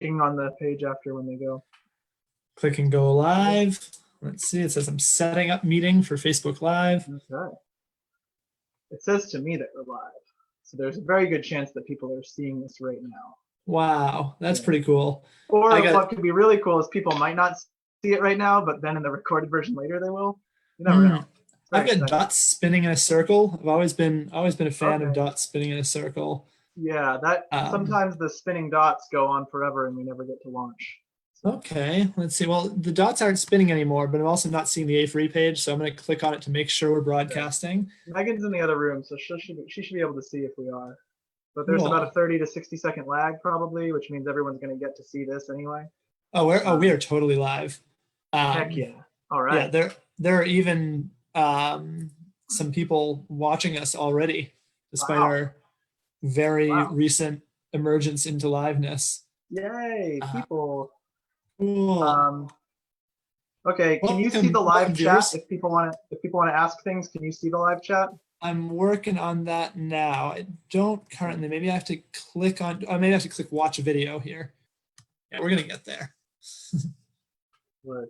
on the page after when they go. Click and go live. Let's see, it says I'm setting up meeting for Facebook Live. Okay. It says to me that we're live. So there's a very good chance that people are seeing this right now. Wow, that's pretty cool. Or what could be really cool is people might not see it right now, but then in the recorded version later they will. You never know. I've got dots spinning in a circle. I've always been a fan of dots spinning in a circle. Yeah, that sometimes the spinning dots go on forever and we never get to launch. So. Okay, let's see. Well, the dots aren't spinning anymore, but I'm also not seeing the A3 page, so I'm going to click on it to make sure we're broadcasting. Okay. Megan's in the other room, so she should be able to see if we are. But there's about a 30 to 60 second lag probably, which means everyone's going to get to see this anyway. Oh, we are totally live. Heck yeah! All right. Yeah, there are even some people watching us already, despite our very recent emergence into liveness. Yay, people! Cool. Okay, can you see the live chat? If people want to ask things, can you see the live chat? I'm working on that now. I don't currently. Maybe I have to click on. Maybe I have to click watch a video here. Yeah, we're gonna get there. Good.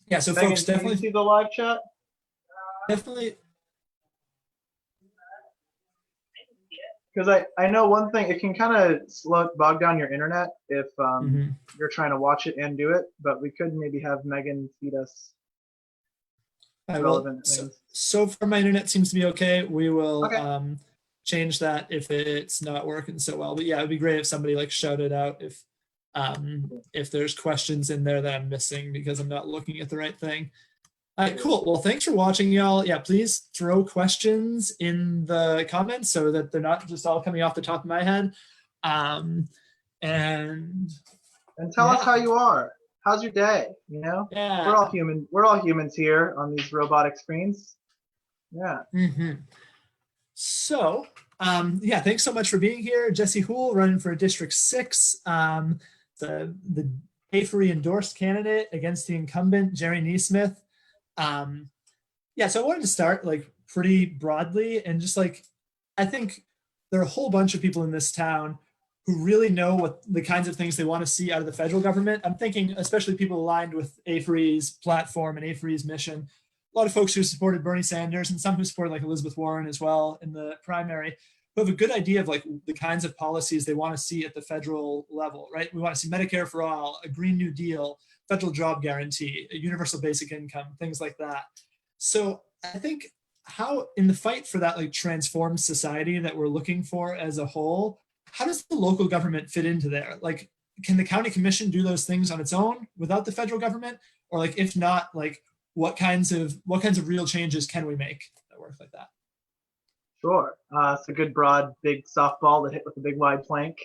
Yeah, so Megan, folks, definitely can you see the live chat. Definitely. Because I know one thing, it can kind of bog down your internet if you're trying to watch it and do it, but we could maybe have Megan feed us relevant things. So far my internet seems to be okay. We will change that if it's not working so well. But yeah, it'd be great if somebody shouted out if there's questions in there that I'm missing because I'm not looking at the right thing. All right, cool. Well, thanks for watching, y'all. Yeah, please throw questions in the comments so that they're not just all coming off the top of my head. And tell us how you are. How's your day? You know, we're all human. We're all humans here on these robotic screens. Yeah. So, yeah, thanks so much for being here. Jesse Houle, running for District 6, the A3 endorsed candidate against the incumbent, Jerry Neesmith. Yeah, so I wanted to start pretty broadly and just I think there are a whole bunch of people in this town who really know what the kinds of things they want to see out of the federal government. I'm thinking especially people aligned with A3's platform and A3's mission. A lot of folks who supported Bernie Sanders and some who supported Elizabeth Warren as well in the primary, who have a good idea of the kinds of policies they want to see at the federal level, right? We want to see Medicare for all, a Green New Deal, federal job guarantee, a universal basic income, things like that. So I think how in the fight for that transformed society that we're looking for as a whole, how does the local government fit into there? Can the county commission do those things on its own without the federal government? Or if not, what kinds of real changes can we make that work like that? Sure. It's a good, broad, big softball to hit with a big, wide plank.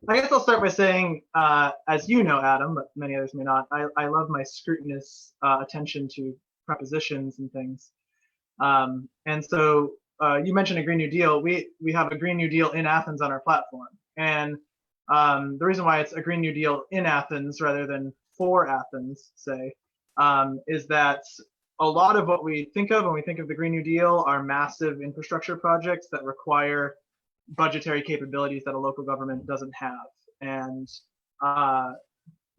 I guess I'll start by saying, as you know, Adam, but many others may not, I love my scrutinous attention to prepositions and things. And so you mentioned a Green New Deal. We have a Green New Deal in Athens on our platform. And the reason why it's a Green New Deal in Athens rather than for Athens, say, is that a lot of what we think of when we think of the Green New Deal are massive infrastructure projects that require budgetary capabilities that a local government doesn't have. And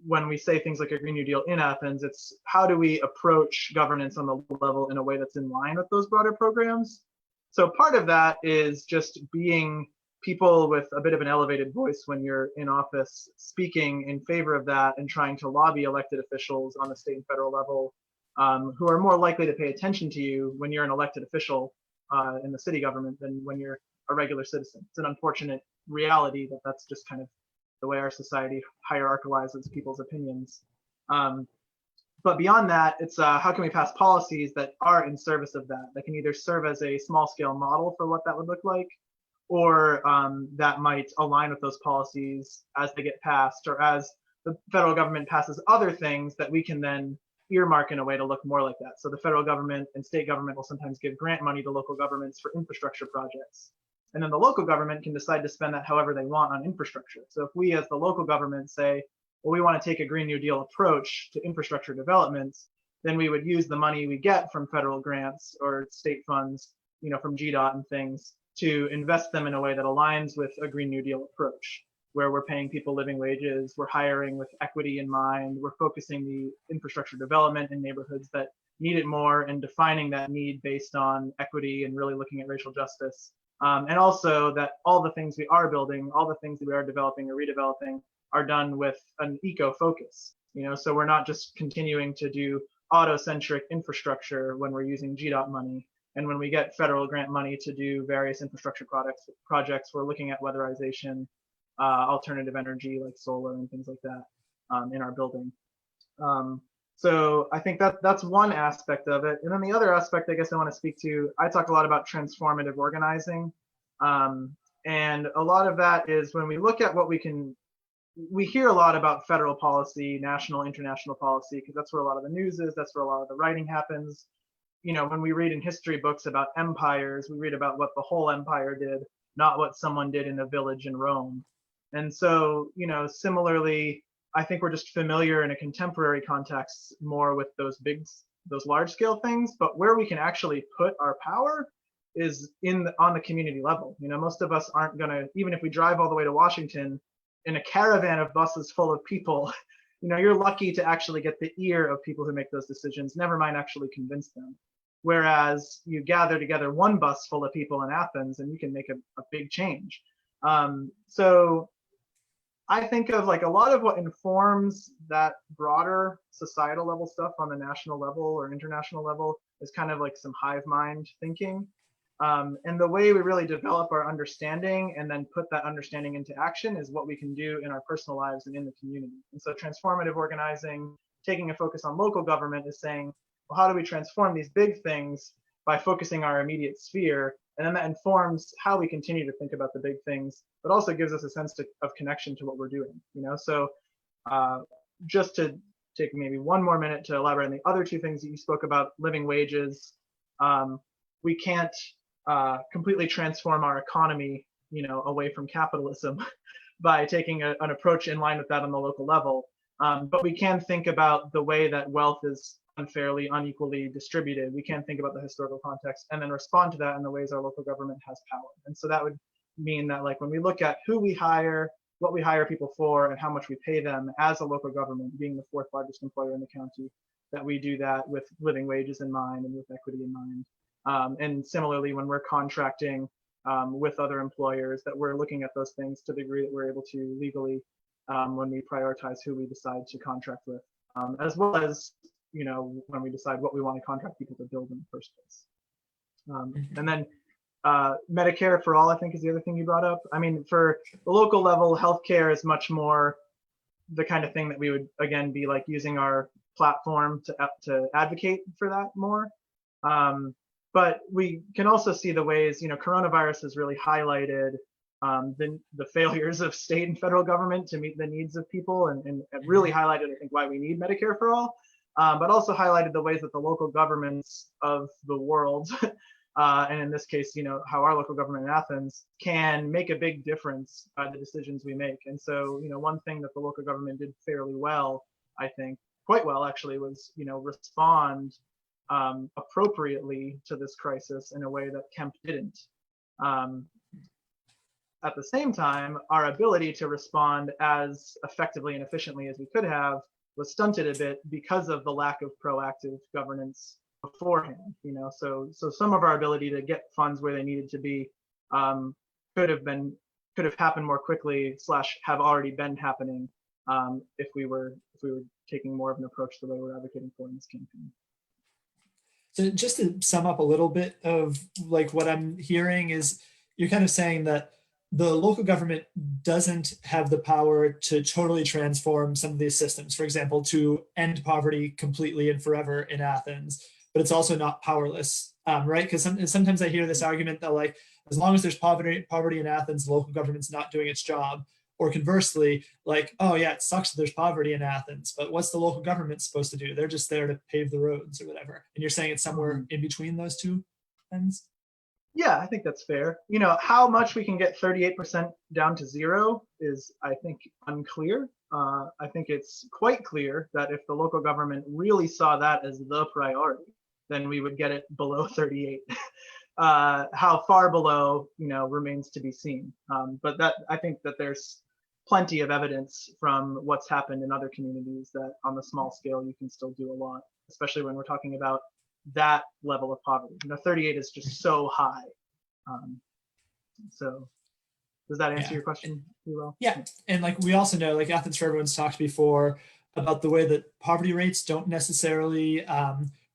when we say things like a Green New Deal in Athens, it's how do we approach governance on the level in a way that's in line with those broader programs? So part of that is just being people with a bit of an elevated voice when you're in office, speaking in favor of that and trying to lobby elected officials on the state and federal level who are more likely to pay attention to you when you're an elected official in the city government than when you're a regular citizen. It's an unfortunate reality that that's just kind of the way our society hierarchicalizes people's opinions. But beyond that, it's how can we pass policies that are in service of that can either serve as a small scale model for what that would look like, or that might align with those policies as they get passed, or as the federal government passes other things that we can then earmark in a way to look more like that. So the federal government and state government will sometimes give grant money to local governments for infrastructure projects. And then the local government can decide to spend that however they want on infrastructure. So if we as the local government say, well, we want to take a Green New Deal approach to infrastructure developments, then we would use the money we get from federal grants or state funds, from GDOT and things, to invest them in a way that aligns with a Green New Deal approach. where we're paying people living wages, we're hiring with equity in mind, we're focusing the infrastructure development in neighborhoods that need it more and defining that need based on equity and really looking at racial justice. And also that all the things we are building, all the things that we are developing or redeveloping are done with an eco focus. So we're not just continuing to do auto-centric infrastructure when we're using GDOT money. And when we get federal grant money to do various infrastructure projects, we're looking at weatherization, alternative energy like solar and things like that in our building. So I think that's one aspect of it. And then the other aspect I guess I want to speak to, I talk a lot about transformative organizing. And a lot of that is when we look at what we hear a lot about federal policy, national, international policy, because that's where a lot of the news is, that's where a lot of the writing happens. When we read in history books about empires, we read about what the whole empire did, not what someone did in a village in Rome. And so, similarly, I think we're just familiar in a contemporary context more with those large scale things, but where we can actually put our power is on the community level. Most of us aren't gonna, even if we drive all the way to Washington in a caravan of buses full of people, you're lucky to actually get the ear of people who make those decisions, never mind actually convince them. Whereas you gather together one bus full of people in Athens and you can make a big change. So I think of like a lot of what informs that broader societal level stuff on the national level or international level is kind of like some hive mind thinking. And the way we really develop our understanding and then put that understanding into action is what we can do in our personal lives and in the community. And so transformative organizing, taking a focus on local government is saying, well, how do we transform these big things by focusing our immediate sphere? And then that informs how we continue to think about the big things, but also gives us a sense of connection to what we're doing. So just to take maybe one more minute to elaborate on the other two things that you spoke about, living wages. We can't completely transform our economy, away from capitalism by taking an approach in line with that on the local level. But we can think about the way that wealth is unfairly, unequally distributed. We can think about the historical context and then respond to that in the ways our local government has power. And so that would mean that like when we look at who we hire, what we hire people for, and how much we pay them as a local government, being the fourth largest employer in the county, that we do that with living wages in mind and with equity in mind. And similarly, when we're contracting with other employers, that we're looking at those things to the degree that we're able to legally when we prioritize who we decide to contract with, as well as when we decide what we want to contract people to build in the first place. And then Medicare for all, I think, is the other thing you brought up. I mean, for the local level, healthcare is much more the kind of thing that we would, again, be like using our platform to advocate for that more. But we can also see the ways, coronavirus has really highlighted the failures of state and federal government to meet the needs of people, and really highlighted, I think, why we need Medicare for all, but also highlighted the ways that the local governments of the world, and in this case, how our local government in Athens can make a big difference by the decisions we make. And so, one thing that the local government did fairly well, I think, quite well actually, was, respond appropriately to this crisis in a way that Kemp didn't. At the same time, our ability to respond as effectively and efficiently as we could have was stunted a bit because of the lack of proactive governance beforehand. So some of our ability to get funds where they needed to be could have happened more quickly / have already been happening if we were taking more of an approach the way we're advocating for in this campaign. So just to sum up a little bit of like what I'm hearing is you're kind of saying that the local government doesn't have the power to totally transform some of these systems, for example, to end poverty completely and forever in Athens, but it's also not powerless, right? Because sometimes I hear this argument that like, as long as there's poverty in Athens, the local government's not doing its job. Or conversely, like, oh yeah, it sucks that there's poverty in Athens, but what's the local government supposed to do? They're just there to pave the roads or whatever. And you're saying it's somewhere in between those two ends? Yeah, I think that's fair. How much we can get 38% down to zero is, I think, unclear. I think it's quite clear that if the local government really saw that as the priority, then we would get it below 38. How far below, remains to be seen. But I think that there's plenty of evidence from what's happened in other communities that on the small scale you can still do a lot, especially when we're talking about that level of poverty. 38 is just so high. So does that answer your question, Will? Yeah, and like we also know, like Athens for Everyone's talked before about the way that poverty rates don't necessarily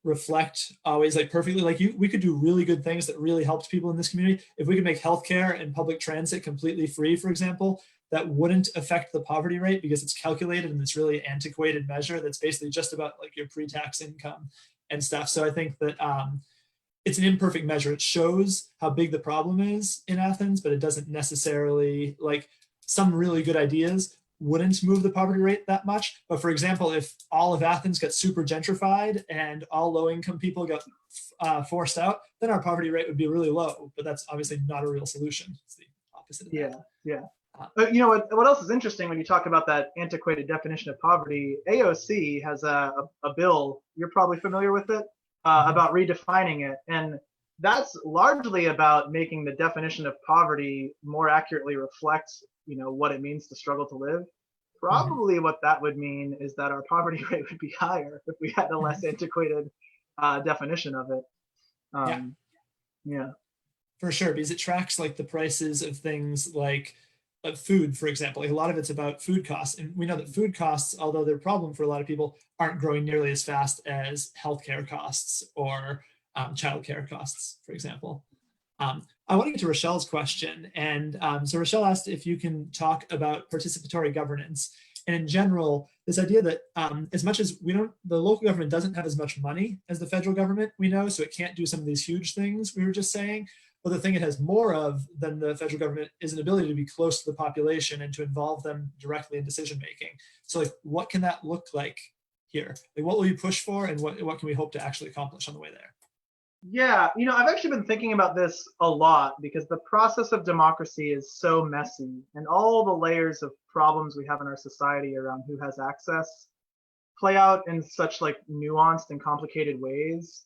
reflect always like perfectly. Like we could do really good things that really helped people in this community. If we could make healthcare and public transit completely free, for example, that wouldn't affect the poverty rate because it's calculated in this really antiquated measure that's basically just about like your pre-tax income and stuff. So I think that it's an imperfect measure. It shows how big the problem is in Athens, but it doesn't necessarily, like some really good ideas wouldn't move the poverty rate that much. But for example, if all of Athens got super gentrified and all low income people got forced out, then our poverty rate would be really low. But that's obviously not a real solution. It's the opposite of that. Yeah. But you know what else is interesting when you talk about that antiquated definition of poverty? AOC has a bill, you're probably familiar with it, about redefining it. And that's largely about making the definition of poverty more accurately reflect, what it means to struggle to live. Probably what that would mean is that our poverty rate would be higher if we had a less antiquated definition of it. Yeah. For sure, because it tracks like the prices of things like food, for example. Like a lot of it's about food costs. And we know that food costs, although they're a problem for a lot of people, aren't growing nearly as fast as healthcare costs or childcare costs, for example. I want to get to Rochelle's question. And so Rochelle asked if you can talk about participatory governance. And in general, this idea that as much as the local government doesn't have as much money as the federal government, we know, so it can't do some of these huge things we were just saying. But the thing it has more of than the federal government is an ability to be close to the population and to involve them directly in decision making. So like, what can that look like here? Like, what will you push for, and what can we hope to actually accomplish on the way there? Yeah, I've actually been thinking about this a lot because the process of democracy is so messy, and all the layers of problems we have in our society around who has access play out in such like nuanced and complicated ways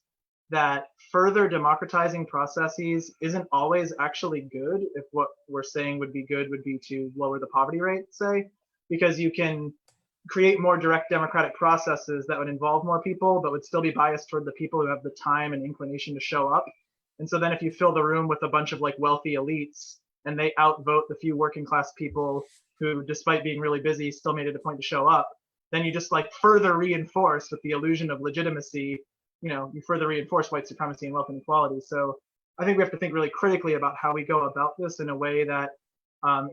that further democratizing processes isn't always actually good if what we're saying would be good would be to lower the poverty rate, say, because you can create more direct democratic processes that would involve more people, but would still be biased toward the people who have the time and inclination to show up. And so then if you fill the room with a bunch of like wealthy elites and they outvote the few working class people who, despite being really busy, still made it a point to show up, then you just like further reinforce with the illusion of legitimacy, you further reinforce white supremacy and wealth inequality. So I think we have to think really critically about how we go about this in a way that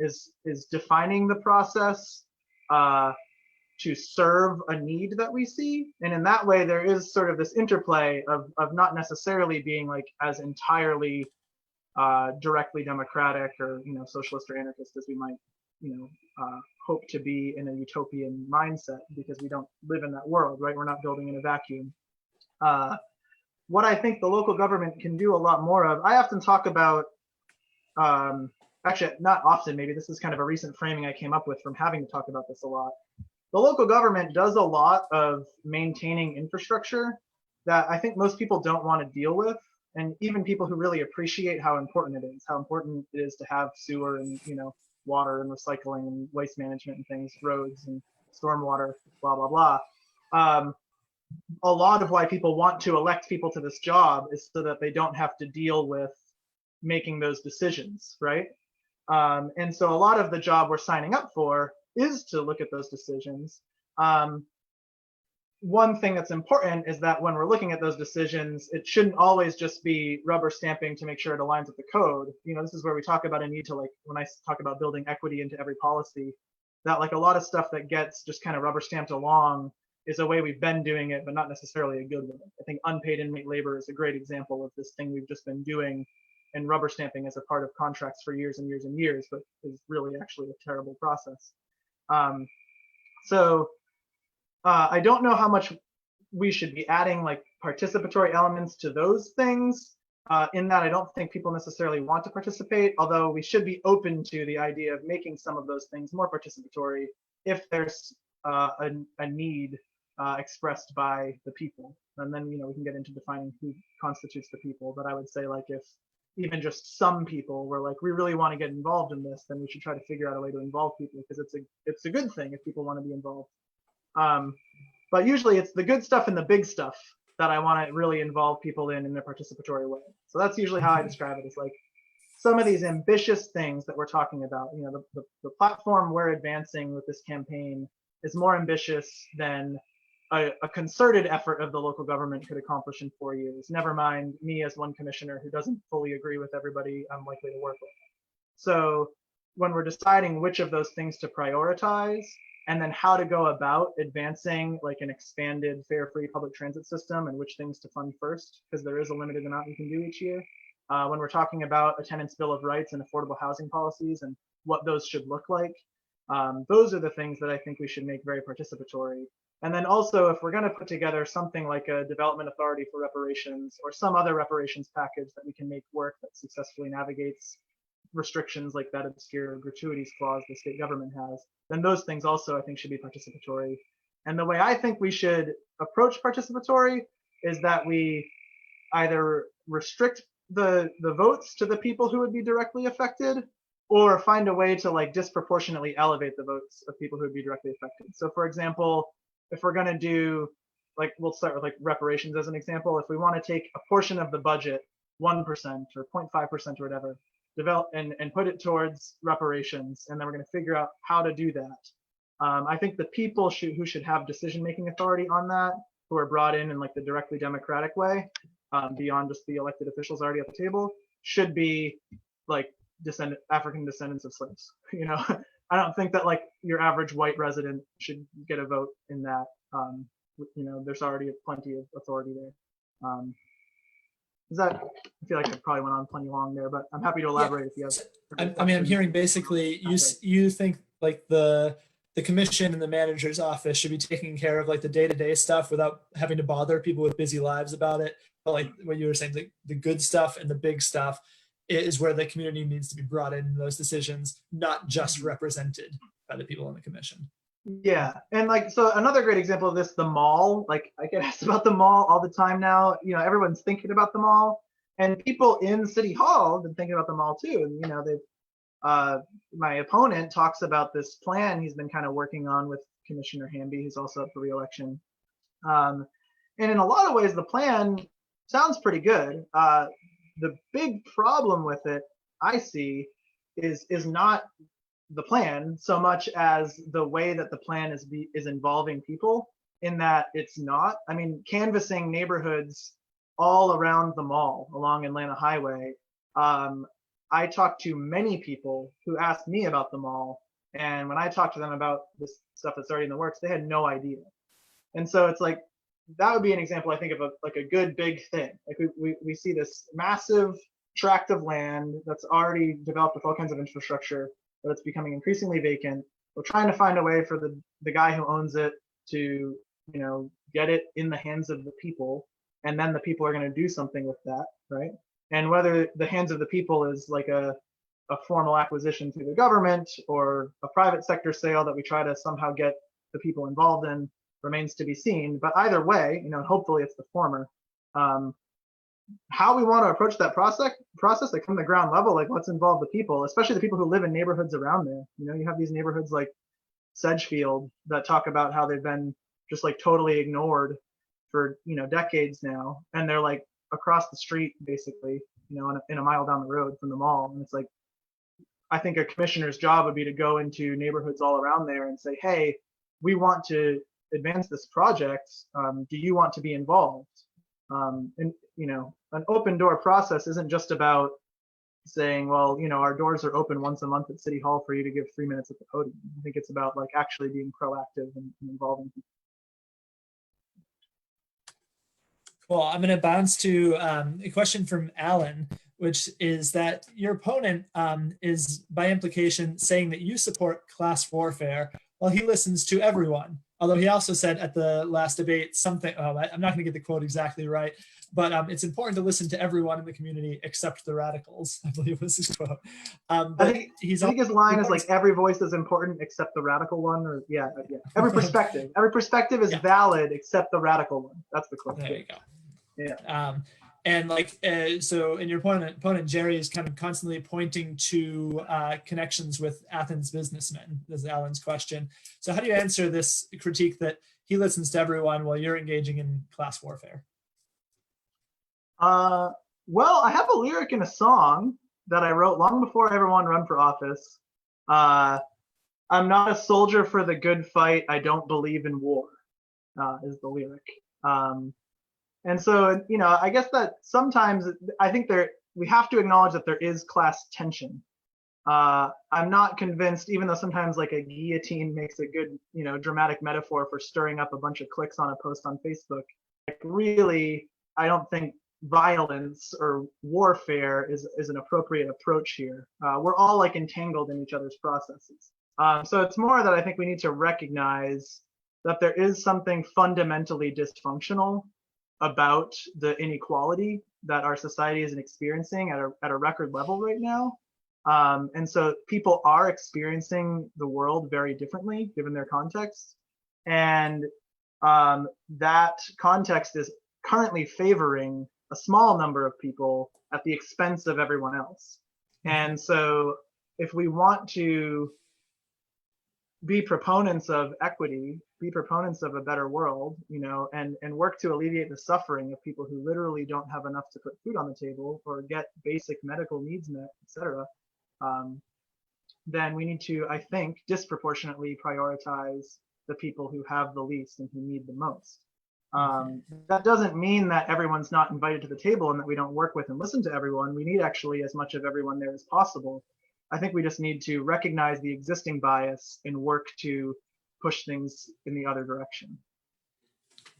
is defining the process to serve a need that we see. And in that way, there is sort of this interplay of not necessarily being like as entirely directly democratic or, socialist or anarchist as we might, hope to be in a utopian mindset, because we don't live in that world, right? We're not building in a vacuum. What I think the local government can do a lot more of, I often talk about, actually not often, maybe this is kind of a recent framing I came up with from having to talk about this a lot. The local government does a lot of maintaining infrastructure that I think most people don't want to deal with. And even people who really appreciate how important it is to have sewer and, water and recycling and waste management and things, roads and stormwater, blah, blah, blah. A lot of why people want to elect people to this job is so that they don't have to deal with making those decisions, right? And so a lot of the job we're signing up for is to look at those decisions. One thing that's important is that when we're looking at those decisions, it shouldn't always just be rubber stamping to make sure it aligns with the code. This is where we talk about a need to, like, when I talk about building equity into every policy, that like a lot of stuff that gets just kind of rubber stamped along is a way we've been doing it, but not necessarily a good way. I think unpaid inmate labor is a great example of this thing we've just been doing and rubber stamping as a part of contracts for years and years and years, but is really actually a terrible process. So I don't know how much we should be adding like participatory elements to those things, in that I don't think people necessarily want to participate, although we should be open to the idea of making some of those things more participatory if there's a need expressed by the people. And then, we can get into defining who constitutes the people. But I would say, like, if even just some people were like, we really want to get involved in this, then we should try to figure out a way to involve people, because it's a good thing if people want to be involved. But usually it's the good stuff and the big stuff that I want to really involve people in a participatory way. So that's usually how I describe it. It's like some of these ambitious things that we're talking about. You know, the platform we're advancing with this campaign is more ambitious than a concerted effort of the local government could accomplish in 4 years. Never mind me as one commissioner who doesn't fully agree with everybody I'm likely to work with. So when we're deciding which of those things to prioritize, and then how to go about advancing like an expanded fare free public transit system and which things to fund first, because there is a limited amount you can do each year. When we're talking about a tenant's bill of rights and affordable housing policies and what those should look like, those are the things that I think we should make very participatory. And then also, if we're going to put together something like a development authority for reparations or some other reparations package that we can make work that successfully navigates restrictions like that obscure gratuities clause the state government has, then those things also I think should be participatory. And the way I think we should approach participatory is that we either restrict the votes to the people who would be directly affected, or find a way to like disproportionately elevate the votes of people who would be directly affected. So for example, if we're going to do, like, we'll start with like reparations as an example. If we want to take a portion of the budget, 1% or 0.5% or whatever, develop and put it towards reparations, and then we're going to figure out how to do that. I think the people who should have decision-making authority on that, who are brought in like the directly democratic way, beyond just the elected officials already at the table, should be like African descendants of slaves. You know, I don't think that like your average white resident should get a vote in that. You know, there's already plenty of authority there. I feel like I probably went on plenty long there, but I'm happy to elaborate if you have. I mean, I'm hearing basically you think like the commission and the manager's office should be taking care of like the day-to-day stuff without having to bother people with busy lives about it. But like what you were saying, the good stuff and the big stuff is where the community needs to be brought in those decisions, not just represented by the people on the commission. Yeah, and like, so another great example of this, the mall. Like, I get asked about the mall all the time now. You know, everyone's thinking about the mall, and people in City Hall have been thinking about the mall too. And you know, they've my opponent talks about this plan he's been kind of working on with Commissioner Hamby, who's also up for re-election. And in a lot of ways, the plan sounds pretty good. The big problem with it, I see, is not the plan so much as the way that the plan is involving people, in that it's not, I mean, canvassing neighborhoods all around the mall along Atlanta Highway. I talked to many people who asked me about the mall, and when I talked to them about this stuff that's already in the works, they had no idea. And so it's like, that would be an example, I think, of a good big thing. Like we see this massive tract of land that's already developed with all kinds of infrastructure, but it's becoming increasingly vacant. We're trying to find a way for the guy who owns it to, you know, get it in the hands of the people, and then the people are going to do something with that, right? And whether the hands of the people is like a formal acquisition through the government or a private sector sale that we try to somehow get the people involved in remains to be seen. But either way, you know, hopefully it's the former. How we want to approach that process, like from the ground level, like let's involve the people, especially the people who live in neighborhoods around there. You know, you have these neighborhoods like Sedgefield that talk about how they've been just like totally ignored for, you know, decades now, and they're like across the street basically, you know, in a mile down the road from the mall. And it's like, I think a commissioner's job would be to go into neighborhoods all around there and say, hey, we want to advance this project. Do you want to be involved? And you know, an open door process isn't just about saying, well, you know, our doors are open once a month at City Hall for you to give 3 minutes at the podium. I think it's about like actually being proactive and involving people. Cool. I'm going to bounce to a question from Alan, which is that your opponent is by implication saying that you support class warfare while he listens to everyone. Although he also said at the last debate something, I'm not going to get the quote exactly right, but it's important to listen to everyone in the community except the radicals, I believe was his quote. I think his line is like, every voice is important except the radical one, or yeah. Every perspective is valid except the radical one. That's the quote. There you go. Yeah. And like, so in your opponent, Jerry is kind of constantly pointing to connections with Athens businessmen, is Alan's question. So how do you answer this critique that he listens to everyone while you're engaging in class warfare? Well, I have a lyric in a song that I wrote long before I ever wanted to run for office. I'm not a soldier for the good fight. I don't believe in war, is the lyric. And so, you know, I guess that sometimes I think we have to acknowledge that there is class tension. I'm not convinced, even though sometimes like a guillotine makes a good, you know, dramatic metaphor for stirring up a bunch of clicks on a post on Facebook. Like really, I don't think violence or warfare is an appropriate approach here. We're all like entangled in each other's processes. So it's more that I think we need to recognize that there is something fundamentally dysfunctional about the inequality that our society is experiencing at a record level right now. And so people are experiencing the world very differently given their context. And that context is currently favoring a small number of people at the expense of everyone else. And so if we want to be proponents of equity, be proponents of a better world, you know, and work to alleviate the suffering of people who literally don't have enough to put food on the table or get basic medical needs met, etc., then we need to, I think, disproportionately prioritize the people who have the least and who need the most. That doesn't mean that everyone's not invited to the table and that we don't work with and listen to everyone. We need actually as much of everyone there as possible. I think we just need to recognize the existing bias and work to push things in the other direction.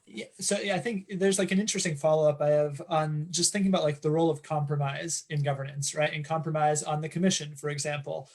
Yeah, so yeah, I think there's like an interesting follow-up I have on just thinking about like the role of compromise in governance, right? And compromise on the commission, for example.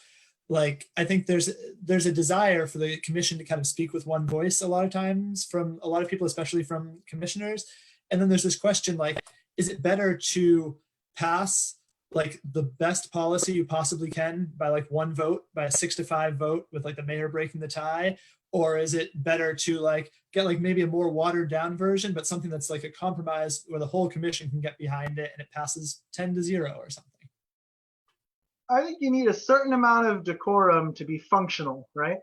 Like I think there's a desire for the commission to kind of speak with one voice a lot of times from a lot of people, especially from commissioners. And then there's this question like, is it better to pass like the best policy you possibly can by like one vote, by a 6-5 vote with like the mayor breaking the tie? Or is it better to like get like maybe a more watered down version, but something that's like a compromise where the whole commission can get behind it and it passes 10-0 or something? I think you need a certain amount of decorum to be functional, right?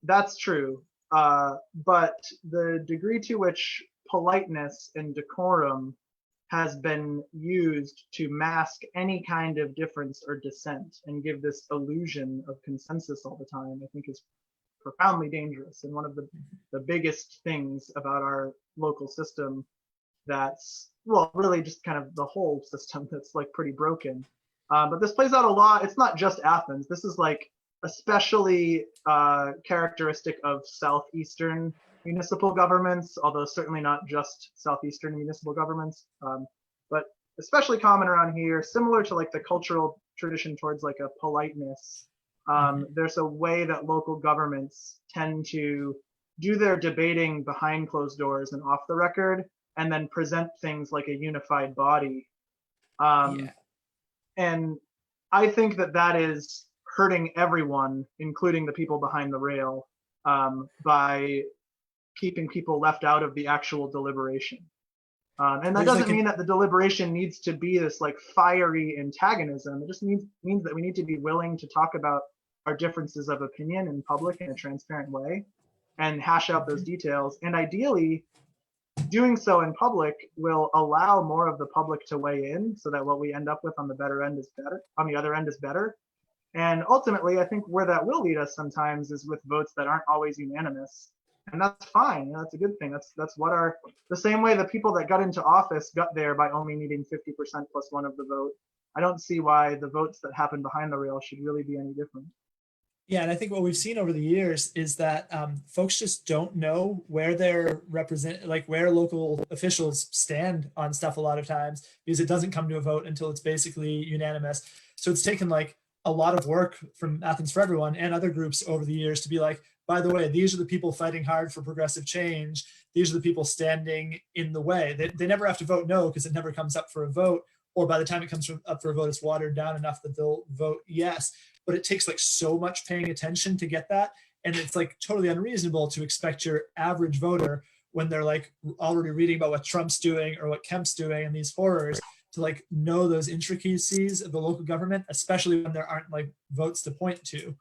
That's true. But the degree to which politeness and decorum has been used to mask any kind of difference or dissent and give this illusion of consensus all the time, I think is profoundly dangerous. And one of the biggest things about our local system that's, well, really just kind of the whole system that's like pretty broken. But this plays out a lot. It's not just Athens. This is like especially characteristic of Southeastern municipal governments, although certainly not just Southeastern municipal governments, but especially common around here, similar to like the cultural tradition towards like a politeness. There's a way that local governments tend to do their debating behind closed doors and off the record, and then present things like a unified body. And I think that is hurting everyone, including the people behind the rail, by keeping people left out of the actual deliberation. And that doesn't mean that the deliberation needs to be this like fiery antagonism. It just means that we need to be willing to talk about our differences of opinion in public in a transparent way and hash out those details. And ideally, doing so in public will allow more of the public to weigh in so that what we end up with on the other end is better. And ultimately, I think where that will lead us sometimes is with votes that aren't always unanimous. And that's fine. You know, that's a good thing. That's what the same way the people that got into office got there by only needing 50% plus one of the vote. I don't see why the votes that happen behind the rail should really be any different. Yeah, and I think what we've seen over the years is that folks just don't know where where local officials stand on stuff a lot of times, because it doesn't come to a vote until it's basically unanimous. So it's taken like a lot of work from Athens for Everyone and other groups over the years to be like, by the way, these are the people fighting hard for progressive change. These are the people standing in the way. They never have to vote no because it never comes up for a vote, or by the time it comes up for a vote, it's watered down enough that they'll vote yes. But it takes like so much paying attention to get that. And it's like totally unreasonable to expect your average voter, when they're like already reading about what Trump's doing or what Kemp's doing and these horrors, to like know those intricacies of the local government, especially when there aren't like votes to point to.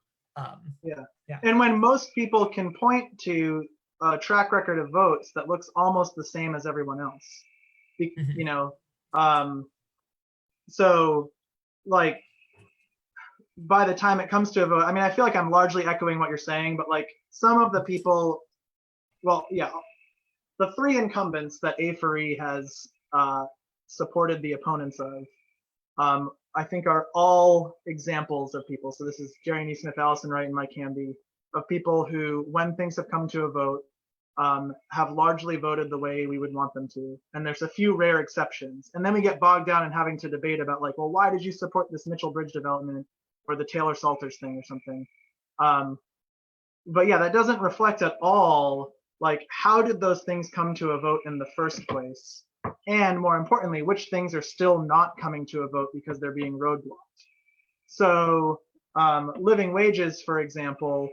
Yeah. Yeah. And when most people can point to a track record of votes that looks almost the same as everyone else, you know, so like by the time it comes to a vote, I mean, I feel like I'm largely echoing what you're saying, but like some of the people, well, yeah, the three incumbents that A4E has supported the opponents of, I think are all examples of people. So this is Jerry Neesmith, Allison Wright, and Mike Hamby, of people who, when things have come to a vote, have largely voted the way we would want them to. And there's a few rare exceptions. And then we get bogged down in having to debate about like, well, why did you support this Mitchell Bridge development or the Taylor Salters thing or something? But yeah, that doesn't reflect at all, like, how did those things come to a vote in the first place? And more importantly, which things are still not coming to a vote because they're being roadblocked. So living wages, for example,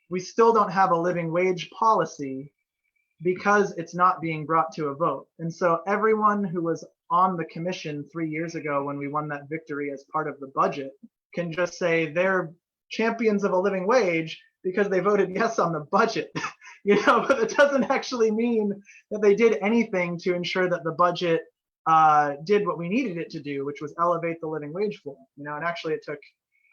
we still don't have a living wage policy because it's not being brought to a vote. And so everyone who was on the commission 3 years ago when we won that victory as part of the budget can just say they're champions of a living wage because they voted yes on the budget. But it doesn't actually mean that they did anything to ensure that the budget did what we needed it to do, which was elevate the living wage floor. And actually it took,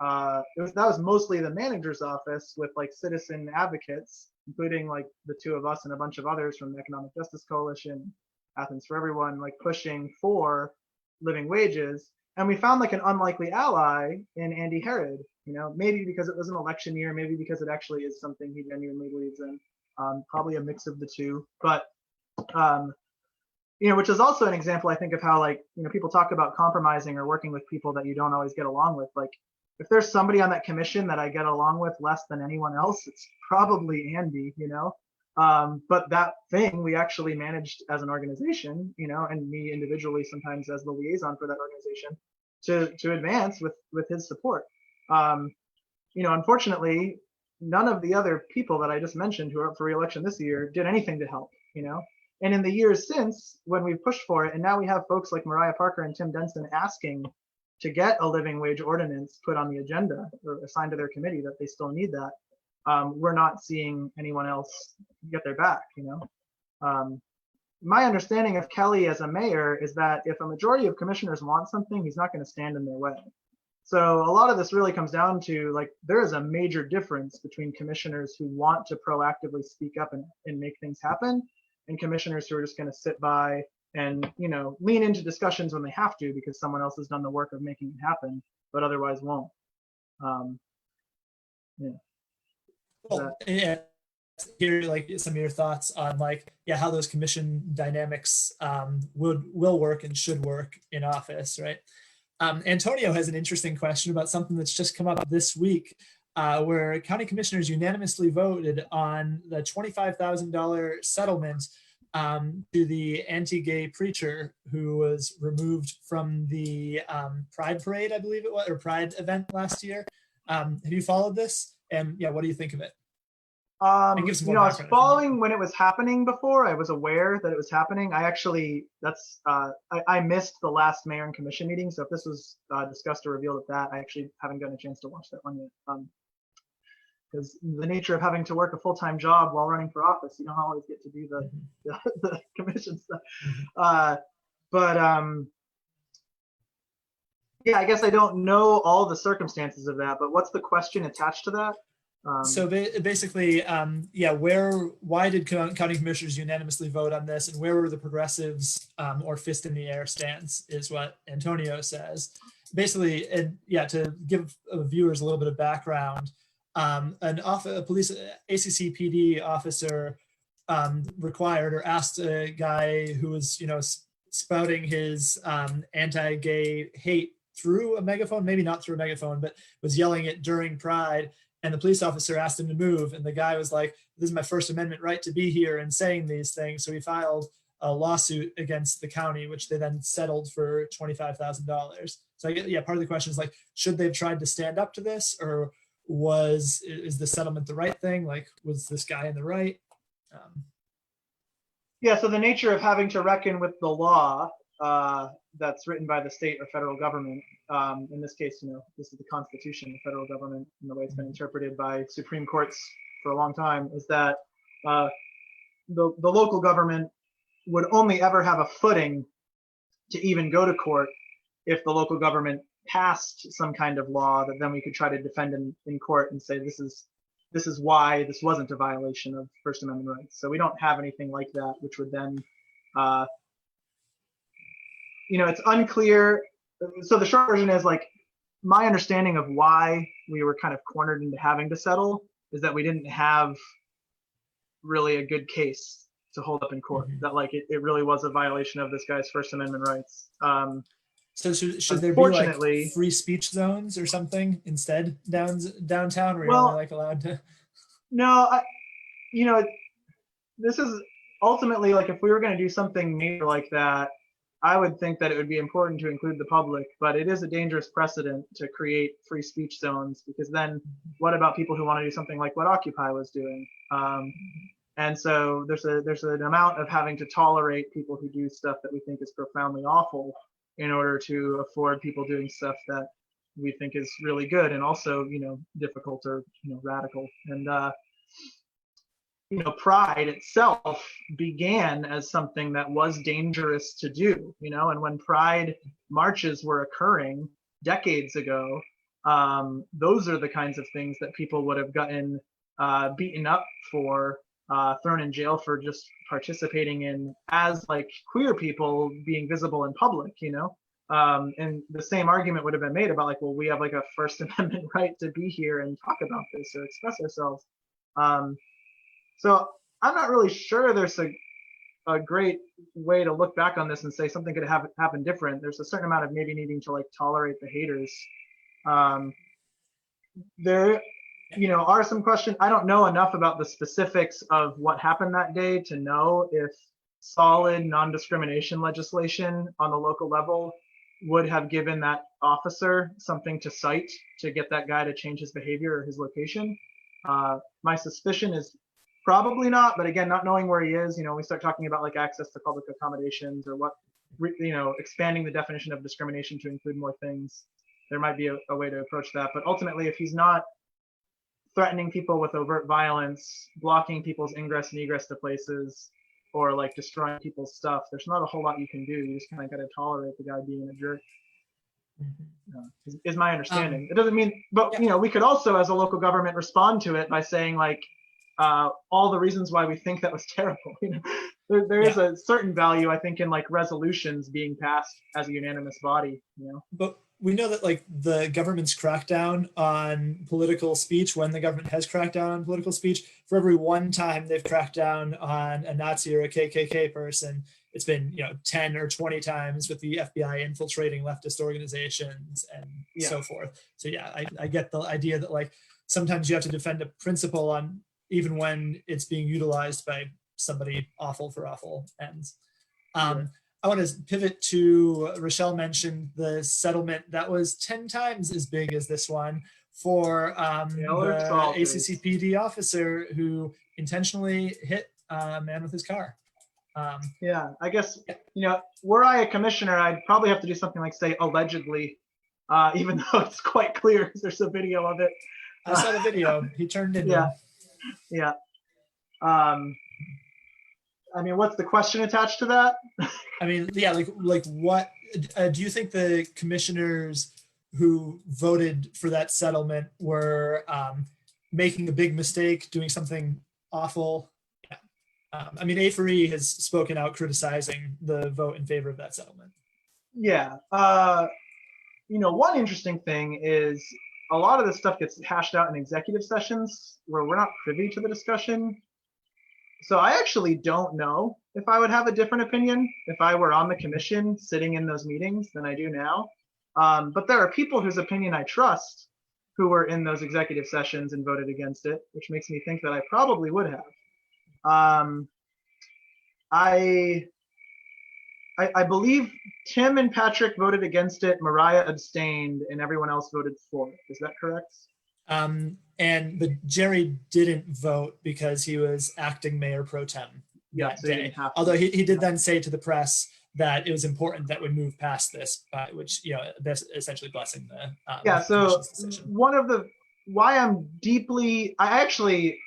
that was mostly the manager's office with like citizen advocates, including like the two of us and a bunch of others from the Economic Justice Coalition, Athens for Everyone, like pushing for living wages. And we found like an unlikely ally in Andy Herod, maybe because it was an election year, maybe because it actually is something he genuinely believes in, probably a mix of the two. But, which is also an example, I think, of how like, people talk about compromising or working with people that you don't always get along with. Like, if there's somebody on that commission that I get along with less than anyone else, it's probably Andy, but that thing we actually managed as an organization, and me individually sometimes as the liaison for that organization to advance with his support. Unfortunately, none of the other people that I just mentioned who are up for re-election this year did anything to help, And in the years since, when we've pushed for it, and now we have folks like Mariah Parker and Tim Denson asking to get a living wage ordinance put on the agenda or assigned to their committee, that they still need that, we're not seeing anyone else get their back, My understanding of Kelly as a mayor is that if a majority of commissioners want something, he's not going to stand in their way. So a lot of this really comes down to, like, there is a major difference between commissioners who want to proactively speak up and make things happen, and commissioners who are just going to sit by and, lean into discussions when they have to because someone else has done the work of making it happen, but otherwise won't. Well, yeah. Hear like some of your thoughts on like, how those commission dynamics will work and should work in office, right? Antonio has an interesting question about something that's just come up this week, where county commissioners unanimously voted on the $25,000 settlement to the anti-gay preacher who was removed from the Pride Parade, I believe it was, or Pride event last year. Have you followed this? And what do you think of it? I was following when it was happening before. I was aware that it was happening. I actually, I missed the last mayor and commission meeting. So if this was discussed or revealed at that, I actually haven't gotten a chance to watch that one yet. Because the nature of having to work a full-time job while running for office, you don't always get to do the commission stuff. I guess I don't know all the circumstances of that, but what's the question attached to that? So basically, why did county commissioners unanimously vote on this, and where were the progressives or fist in the air stance is what Antonio says. Basically, and to give viewers a little bit of background, a police ACCPD officer required or asked a guy who was spouting his anti-gay hate through a megaphone, maybe not through a megaphone, but was yelling it during Pride. And the police officer asked him to move. And the guy was like, this is my First Amendment right to be here and saying these things. So he filed a lawsuit against the county, which they then settled for $25,000. So part of the question is like, should they have tried to stand up to this, or is the settlement the right thing? Like, was this guy in the right? Yeah, so the nature of having to reckon with the law that's written by the state or federal government, in this case, this is the Constitution, the federal government, and the way it's been interpreted by Supreme Courts for a long time, is that the local government would only ever have a footing to even go to court if the local government passed some kind of law that then we could try to defend in court and say this is why this wasn't a violation of First Amendment rights. So we don't have anything like that, which would then, it's unclear. So the short version is like, my understanding of why we were kind of cornered into having to settle is that we didn't have really a good case to hold up in court, that like it really was a violation of this guy's First Amendment rights. So should there be like free speech zones or something instead downtown where you're only like allowed to? No, this is ultimately like, if we were going to do something major like that, I would think that it would be important to include the public, but it is a dangerous precedent to create free speech zones, because then what about people who want to do something like what Occupy was doing? And so there's an amount of having to tolerate people who do stuff that we think is profoundly awful in order to afford people doing stuff that we think is really good and also, difficult or, radical. And, Pride itself began as something that was dangerous to do, and when Pride marches were occurring decades ago, those are the kinds of things that people would have gotten beaten up for, thrown in jail for just participating in as like queer people being visible in public, and the same argument would have been made about like, well, we have like a First Amendment right to be here and talk about this or express ourselves. So I'm not really sure there's a great way to look back on this and say something could have happened different. There's a certain amount of maybe needing to like tolerate the haters. There are some questions. I don't know enough about the specifics of what happened that day to know if solid non-discrimination legislation on the local level would have given that officer something to cite to get that guy to change his behavior or his location. My suspicion is probably not, but again, not knowing where he is, we start talking about like access to public accommodations or what, expanding the definition of discrimination to include more things. There might be a way to approach that. But ultimately, if he's not threatening people with overt violence, blocking people's ingress and egress to places, or like destroying people's stuff, there's not a whole lot you can do. You just kind of got to tolerate the guy being a jerk. Is my understanding. It doesn't mean, but we could also, as a local government, respond to it by saying like, all the reasons why we think that was terrible. There is a certain value, I think, in like resolutions being passed as a unanimous body. But we know that like the government's crackdown on political speech, when the government has cracked down on political speech, for every one time they've cracked down on a Nazi or a KKK person, it's been 10 or 20 times with the FBI infiltrating leftist organizations and so forth. So I get the idea that like sometimes you have to defend a principle on even when it's being utilized by somebody awful for awful ends. I want to pivot to, Rochelle mentioned the settlement that was 10 times as big as this one for the ACCPD officer who intentionally hit a man with his car. I guess, were I a commissioner, I'd probably have to do something like say allegedly, even though it's quite clear because there's a video of it. I saw the video. He turned into Yeah. I mean, what's the question attached to that? I mean, like what do you think the commissioners who voted for that settlement were making a big mistake, doing something awful? I mean, A4E has spoken out criticizing the vote in favor of that settlement. Yeah. One interesting thing is a lot of this stuff gets hashed out in executive sessions where we're not privy to the discussion. So I actually don't know if I would have a different opinion if I were on the commission sitting in those meetings than I do now. But there are people whose opinion I trust who were in those executive sessions and voted against it, which makes me think that I probably would have. I believe Tim and Patrick voted against it, Mariah abstained, and everyone else voted for it. Is that correct? But Jerry didn't vote because he was acting mayor pro tem. Yeah, that so he day. didn't have to. Although he did then say to the press that it was important that we move past this, which, this essentially blessing the Yeah, so commission's decision. why I'm deeply, I actually,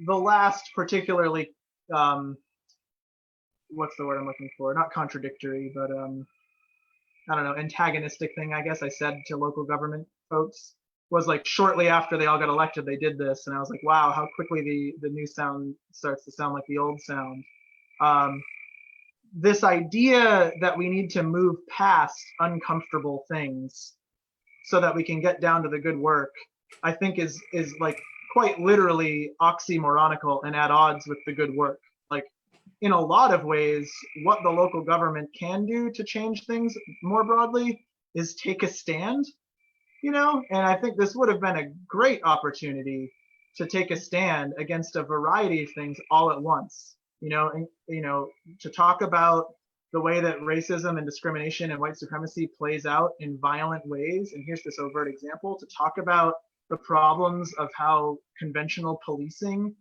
the last particularly, what's the word I'm looking for? Not contradictory, but I don't know, antagonistic thing, I guess I said to local government folks was like shortly after they all got elected, they did this. And I was like, wow, how quickly the new sound starts to sound like the old sound. This idea that we need to move past uncomfortable things so that we can get down to the good work, I think is like quite literally oxymoronical and at odds with the good work. Like in a lot of ways, what the local government can do to change things more broadly is take a stand, and I think this would have been a great opportunity to take a stand against a variety of things all at once, to talk about the way that racism and discrimination and white supremacy plays out in violent ways. And here's this overt example: to talk about the problems of how conventional policing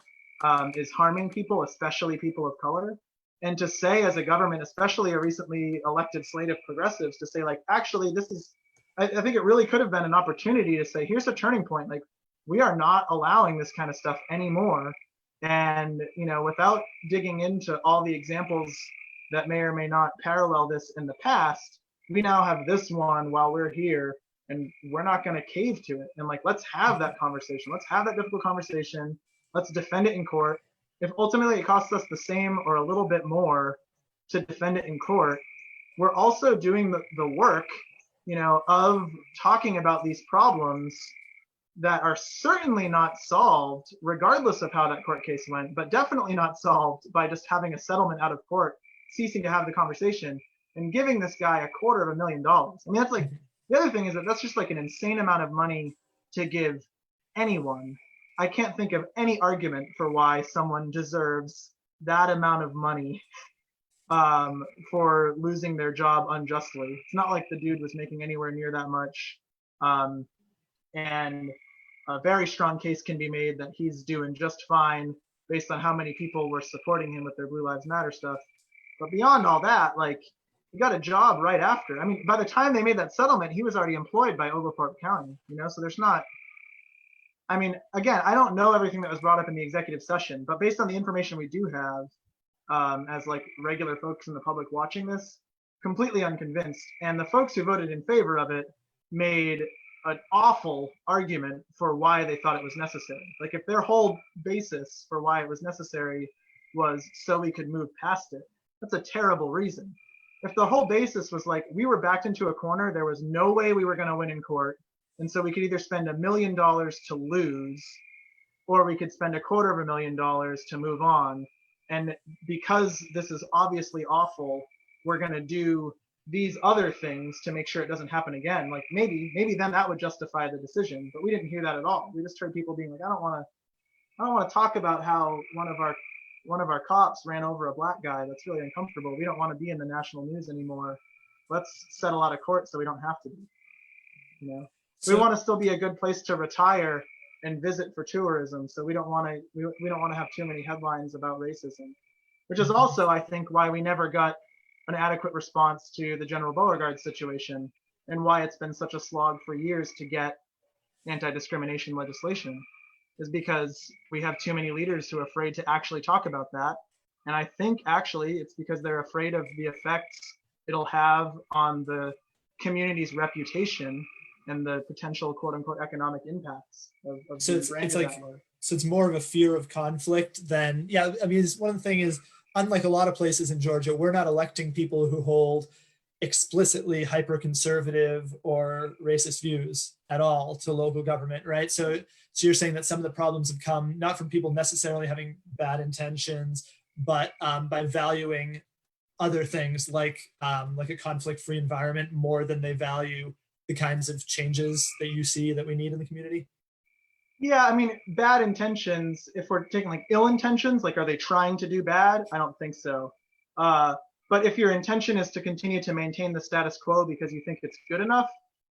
is harming people, especially people of color. And to say as a government, especially a recently elected slate of progressives, to say like, actually, this is, I think it really could have been an opportunity to say, here's a turning point. Like, we are not allowing this kind of stuff anymore. And, without digging into all the examples that may or may not parallel this in the past, we now have this one while we're here, and we're not going to cave to it. And like, let's have that conversation. Let's have that difficult conversation. Let's defend it in court. If ultimately it costs us the same or a little bit more to defend it in court, we're also doing the work, of talking about these problems that are certainly not solved regardless of how that court case went, but definitely not solved by just having a settlement out of court, ceasing to have the conversation, and giving this guy $250,000. I mean, that's like, the other thing is that that's just like an insane amount of money to give anyone. I can't think of any argument for why someone deserves that amount of money for losing their job unjustly. It's not like the dude was making anywhere near that much. And a very strong case can be made that he's doing just fine based on how many people were supporting him with their Blue Lives Matter stuff. But beyond all that, like, he got a job right after. I mean, by the time they made that settlement, he was already employed by Oglethorpe County, so there's not, I mean, again, I don't know everything that was brought up in the executive session, but based on the information we do have, as like regular folks in the public watching this, completely unconvinced. And the folks who voted in favor of it made an awful argument for why they thought it was necessary. Like, if their whole basis for why it was necessary was so we could move past it, that's a terrible reason. If the whole basis was like, we were backed into a corner, there was no way we were going to win in court, and so we could either spend $1 million to lose, or we could spend $250,000 to move on. And because this is obviously awful, we're going to do these other things to make sure it doesn't happen again. Like, maybe then that would justify the decision, but we didn't hear that at all. We just heard people being like, I don't want to talk about how one of our cops ran over a black guy. That's really uncomfortable. We don't want to be in the national news anymore. Let's settle out of court so we don't have to be. We want to still be a good place to retire and visit for tourism. So we don't want to have too many headlines about racism, which is also, I think, why we never got an adequate response to the General Beauregard situation, and why it's been such a slog for years to get anti-discrimination legislation, is because we have too many leaders who are afraid to actually talk about that. And I think actually it's because they're afraid of the effects it'll have on the community's reputation and the potential quote unquote economic impacts of so it's like, so it's more of a fear of conflict than, I mean, one thing is, unlike a lot of places in Georgia, we're not electing people who hold explicitly hyper-conservative or racist views at all to local government, right? So you're saying that some of the problems have come not from people necessarily having bad intentions, but by valuing other things like a conflict-free environment more than they value the kinds of changes that you see that we need in the community? Yeah, I mean, bad intentions, if we're taking like ill intentions, like, are they trying to do bad? I don't think so. But if your intention is to continue to maintain the status quo because you think it's good enough,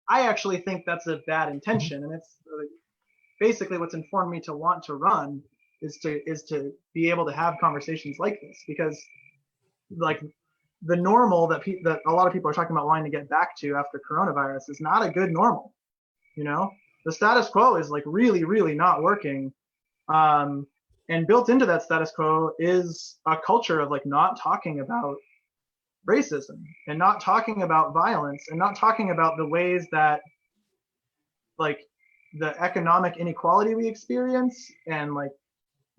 I actually think that's a bad intention. And it's basically what's informed me to want to run, is to be able to have conversations like this, because like the normal that a lot of people are talking about wanting to get back to after coronavirus is not a good normal. The status quo is like really, really not working. And built into that status quo is a culture of like not talking about racism and not talking about violence and not talking about the ways that like the economic inequality we experience and like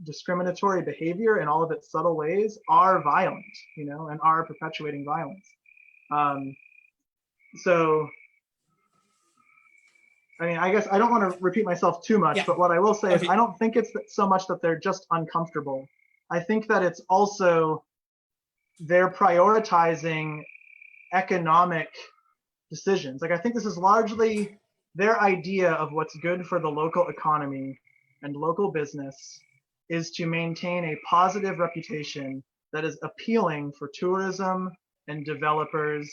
discriminatory behavior in all of its subtle ways are violent, and are perpetuating violence. So, I mean, I guess I don't want to repeat myself too much, but what I will say is I don't think it's so much that they're just uncomfortable. I think that it's also they're prioritizing economic decisions. Like, I think this is largely their idea of what's good for the local economy and local business is to maintain a positive reputation that is appealing for tourism and developers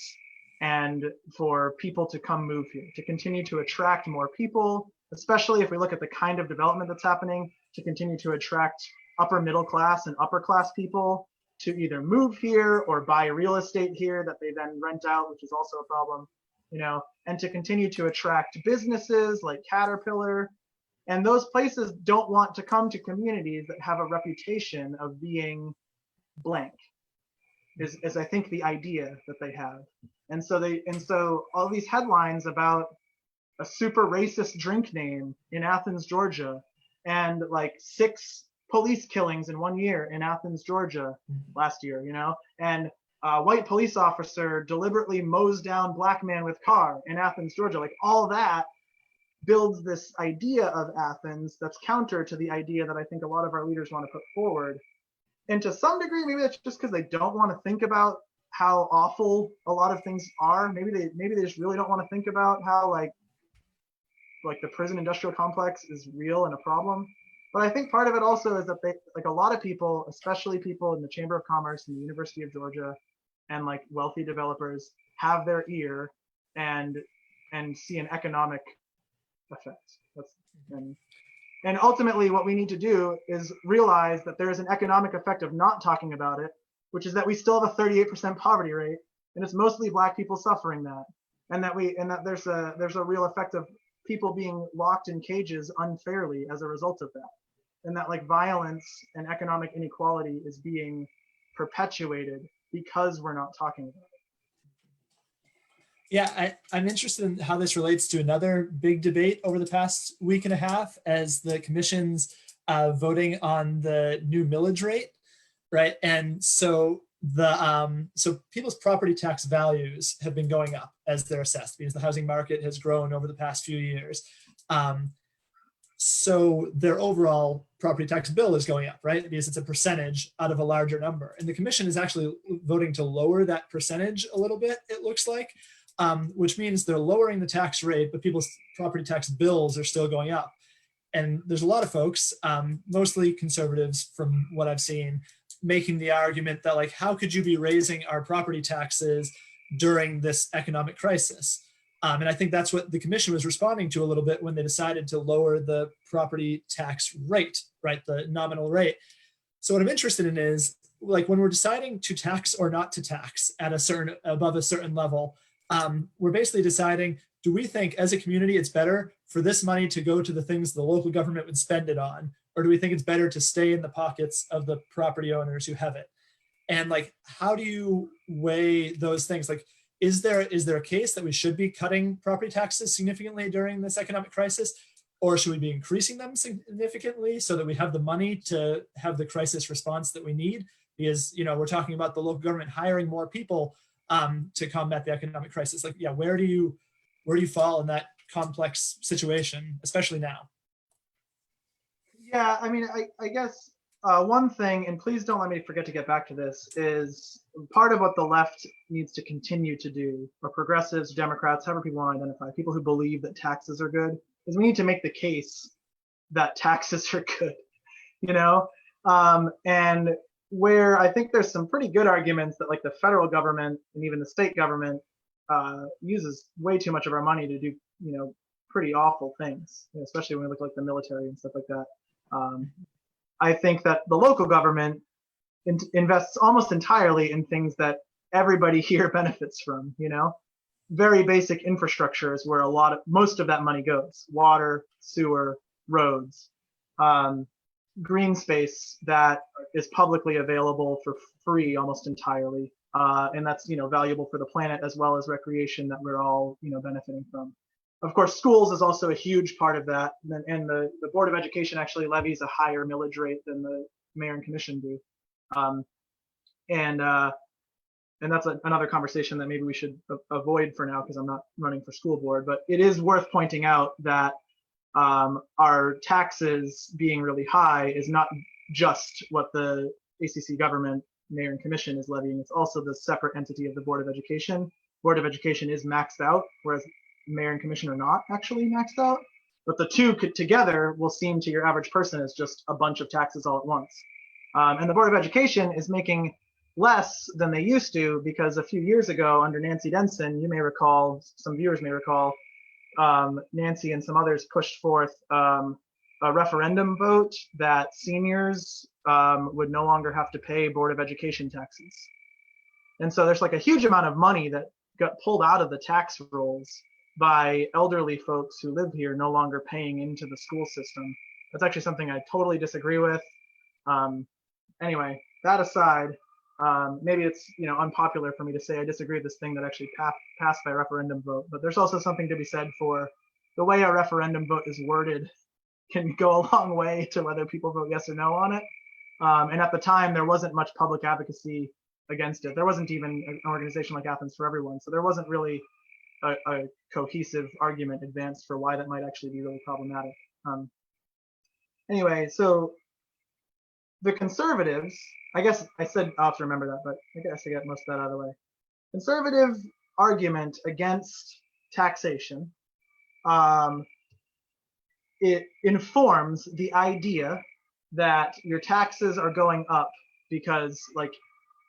and for people to come move here, to continue to attract more people, especially if we look at the kind of development that's happening, to continue to attract upper middle class and upper class people to either move here or buy real estate here that they then rent out, which is also a problem, and to continue to attract businesses like Caterpillar. And those places don't want to come to communities that have a reputation of being blank, is I think the idea that they have. And so all these headlines about a super racist drink name in Athens, Georgia, and like 6 police killings in 1 year in Athens, Georgia last year, and a white police officer deliberately mows down black man with car in Athens, Georgia, like all that builds this idea of Athens that's counter to the idea that I think a lot of our leaders want to put forward. And to some degree, maybe that's just because they don't want to think about how awful a lot of things are. Maybe they just really don't want to think about how like the prison industrial complex is real and a problem. But I think part of it also is that they, like a lot of people, especially people in the Chamber of Commerce and the University of Georgia and like wealthy developers, have their ear and see an economic effect. And ultimately what we need to do is realize that there is an economic effect of not talking about it, which is that we still have a 38% poverty rate, and it's mostly Black people suffering that, and that there's a real effect of people being locked in cages unfairly as a result of that, and that like violence and economic inequality is being perpetuated because we're not talking about it. Yeah, I'm interested in how this relates to another big debate over the past week and a half as the commission's voting on the new millage rate, right? And so so people's property tax values have been going up as they're assessed because the housing market has grown over the past few years. So their overall property tax bill is going up, right? Because it's a percentage out of a larger number. And the commission is actually voting to lower that percentage a little bit, it looks like. Which means they're lowering the tax rate, but people's property tax bills are still going up. And there's a lot of folks, mostly conservatives from what I've seen, making the argument that like, how could you be raising our property taxes during this economic crisis? And I think that's what the commission was responding to a little bit when they decided to lower the property tax rate, right? The nominal rate. So what I'm interested in is like when we're deciding to tax or not to tax at above a certain level, we're basically deciding, do we think as a community it's better for this money to go to the things the local government would spend it on? Or do we think it's better to stay in the pockets of the property owners who have it? And like, how do you weigh those things? Like, is there a case that we should be cutting property taxes significantly during this economic crisis? Or should we be increasing them significantly so that we have the money to have the crisis response that we need? Because, we're talking about the local government hiring more people to combat the economic crisis. Like, yeah, where do you fall in that complex situation, especially now? Yeah, I mean, I guess one thing, and please don't let me forget to get back to this, is part of what the left needs to continue to do, or progressives, Democrats, however people want to identify, people who believe that taxes are good, is we need to make the case that taxes are good, and where I think there's some pretty good arguments that like the federal government and even the state government uses way too much of our money to do, pretty awful things, especially when we look like the military and stuff like that. I think that the local government invests almost entirely in things that everybody here benefits from, very basic infrastructure is where most of that money goes: water, sewer, roads, green space that is publicly available for free almost entirely, and that's valuable for the planet, as well as recreation that we're all benefiting from. Of course, schools is also a huge part of that, and the Board of Education actually levies a higher millage rate than the mayor and commission do, and that's another conversation that maybe we should avoid for now, because I'm not running for school board. But it is worth pointing out that our taxes being really high is not just what the ACC government, mayor and commission is levying. It's also the separate entity of the Board of Education. Board of Education is maxed out, whereas mayor and commission are not actually maxed out. But the two together will seem to your average person as just a bunch of taxes all at once. And the Board of Education is making less than they used to, because a few years ago under Nancy Denson, you may recall, some viewers may recall, Nancy and some others pushed forth a referendum vote that seniors would no longer have to pay Board of Education taxes. And so there's like a huge amount of money that got pulled out of the tax rolls by elderly folks who live here no longer paying into the school system. That's actually something I totally disagree with. Anyway, that aside, maybe it's unpopular for me to say I disagree with this thing that actually passed by referendum vote, but there's also something to be said for the way a referendum vote is worded can go a long way to whether people vote yes or no on it. And at the time, there wasn't much public advocacy against it. There wasn't even an organization like Athens for Everyone, so there wasn't really a cohesive argument advanced for why that might actually be really problematic. Anyway, so the conservatives, I guess I said I'll have to remember that, but I guess I got most of that out of the way. Conservative argument against taxation, it informs the idea that your taxes are going up because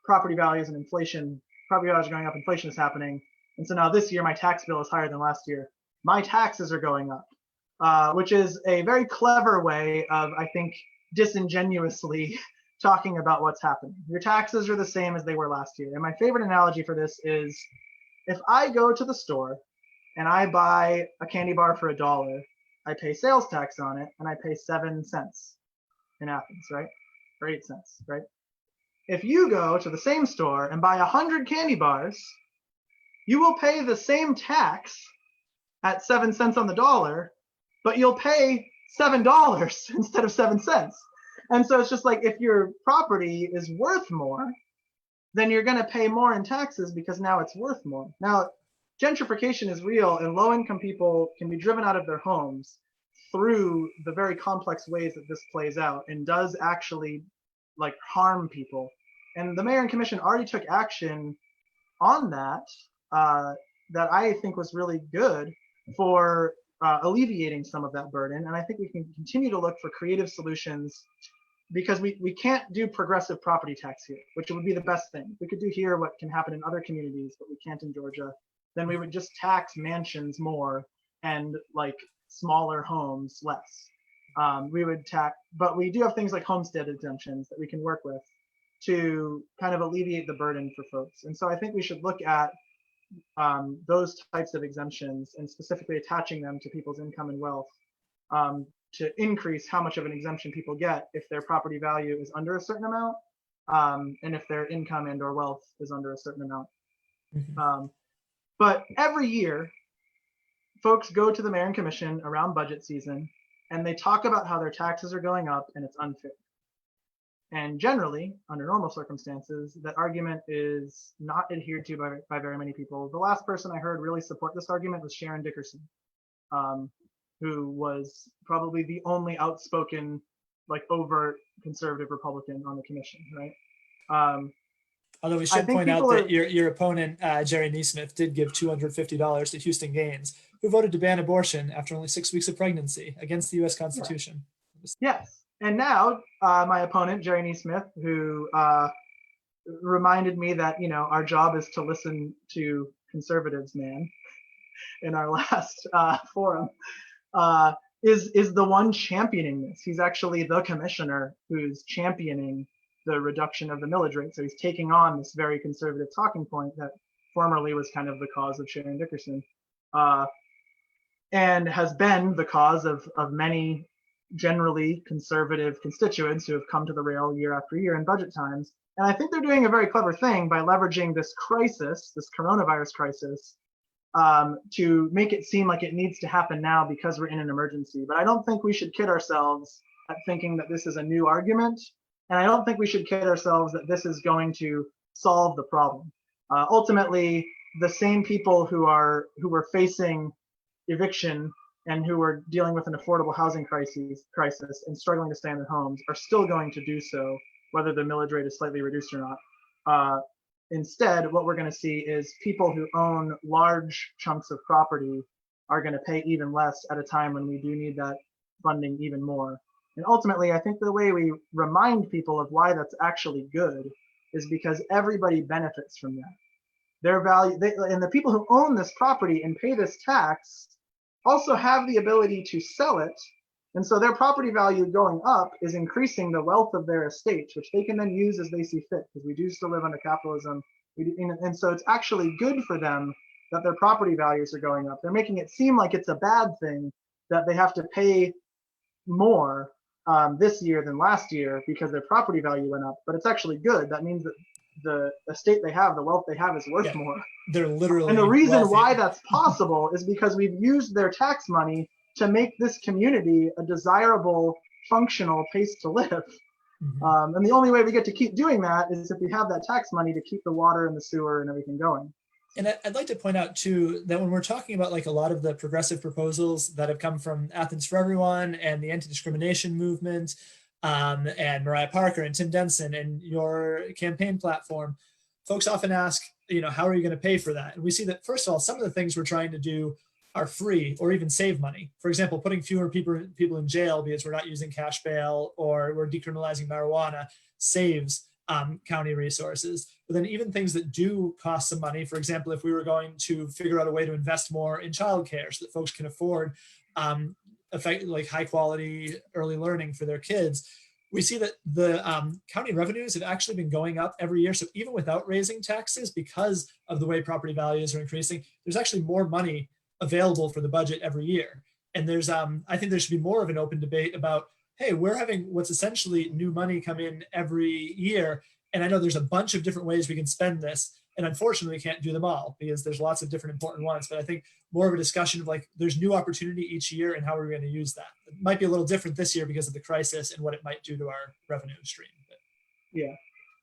property values and inflation, property values are going up, inflation is happening. And so now this year, my tax bill is higher than last year. My taxes are going up, which is a very clever way of, I think, disingenuously talking about what's happening. Your taxes are the same as they were last year. And my favorite analogy for this is, if I go to the store and I buy a candy bar for $1, I pay sales tax on it, and I pay 7 cents in Athens, right? Or 8 cents, right? If you go to the same store and buy 100 candy bars, you will pay the same tax at 7 cents on the dollar, but you'll pay $7 instead of 7 cents. And so it's just like, if your property is worth more, then you're going to pay more in taxes because now it's worth more. Now, gentrification is real, and low-income people can be driven out of their homes through the very complex ways that this plays out, and does actually harm people. And the mayor and commission already took action on that, that I think was really good for alleviating some of that burden. And I think we can continue to look for creative solutions, because we can't do progressive property tax here, which would be the best thing. We could do here what can happen in other communities, but we can't in Georgia. Then we would just tax mansions more and smaller homes less. We would tax, but we do have things like homestead exemptions that we can work with to kind of alleviate the burden for folks. And so I think we should look at those types of exemptions, and specifically attaching them to people's income and wealth, to increase how much of an exemption people get if their property value is under a certain amount, and if their income and or wealth is under a certain amount. Mm-hmm. But every year, folks go to the mayor and commission around budget season, and they talk about how their taxes are going up and it's unfair. And generally, under normal circumstances, that argument is not adhered to by very many people. The last person I heard really support this argument was Sharon Dickerson, who was probably the only outspoken, overt conservative Republican on the commission, right? Although we should point out that your opponent, Jerry Neesmith, did give $250 to Houston Gaines, who voted to ban abortion after only 6 weeks of pregnancy, against the U.S. Constitution. Yeah. Yes. And now my opponent, Jerry Neesmith, who reminded me that, our job is to listen to conservatives, man, in our last forum, is the one championing this. He's actually the commissioner who's championing the reduction of the millage rate. So he's taking on this very conservative talking point that formerly was kind of the cause of Sharon Dickerson, and has been the cause of many generally conservative constituents who have come to the rail year after year in budget times. And I think they're doing a very clever thing by leveraging this crisis, this coronavirus crisis, to make it seem like it needs to happen now because we're in an emergency. But I don't think we should kid ourselves at thinking that this is a new argument. And I don't think we should kid ourselves that this is going to solve the problem. Ultimately, the same people who were facing eviction and who are dealing with an affordable housing crisis and struggling to stay in their homes are still going to do so, whether the millage rate is slightly reduced or not. Instead, what we're going to see is people who own large chunks of property are going to pay even less at a time when we do need that funding even more. And ultimately, I think the way we remind people of why that's actually good is because everybody benefits from that. Their value, and the people who own this property and pay this tax also have the ability to sell it. And so their property value going up is increasing the wealth of their estates, which they can then use as they see fit, because we do still live under capitalism. And so it's actually good for them that their property values are going up. They're making it seem like it's a bad thing that they have to pay more this year than last year because their property value went up, but it's actually good. That means that the estate they have, the wealth they have is worth more. They're literally And the reason wealthy. why that's possible is because we've used their tax money to make this community a desirable, functional place to live. Mm-hmm. And the only way we get to keep doing that is if we have that tax money to keep the water and the sewer and everything going. And I'd like to point out too, that when we're talking about like a lot of the progressive proposals that have come from Athens for Everyone and the anti-discrimination movement, and Mariah Parker and Tim Denson and your campaign platform, folks often ask, how are you going to pay for that? And we see that, first of all, some of the things we're trying to do are free or even save money. For example, putting fewer people in jail because we're not using cash bail or we're decriminalizing marijuana saves county resources. But then even things that do cost some money, for example, if we were going to figure out a way to invest more in childcare so that folks can afford like high quality early learning for their kids, we see that the county revenues have actually been going up every year. So even without raising taxes, because of the way property values are increasing, there's actually more money available for the budget every year. And there's, I think there should be more of an open debate about, hey, we're having what's essentially new money come in every year. And I know there's a bunch of different ways we can spend this. And unfortunately, we can't do them all because there's lots of different important ones. But I think more of a discussion of like, there's new opportunity each year and how are we going to use that? It might be a little different this year because of the crisis and what it might do to our revenue stream. But, yeah.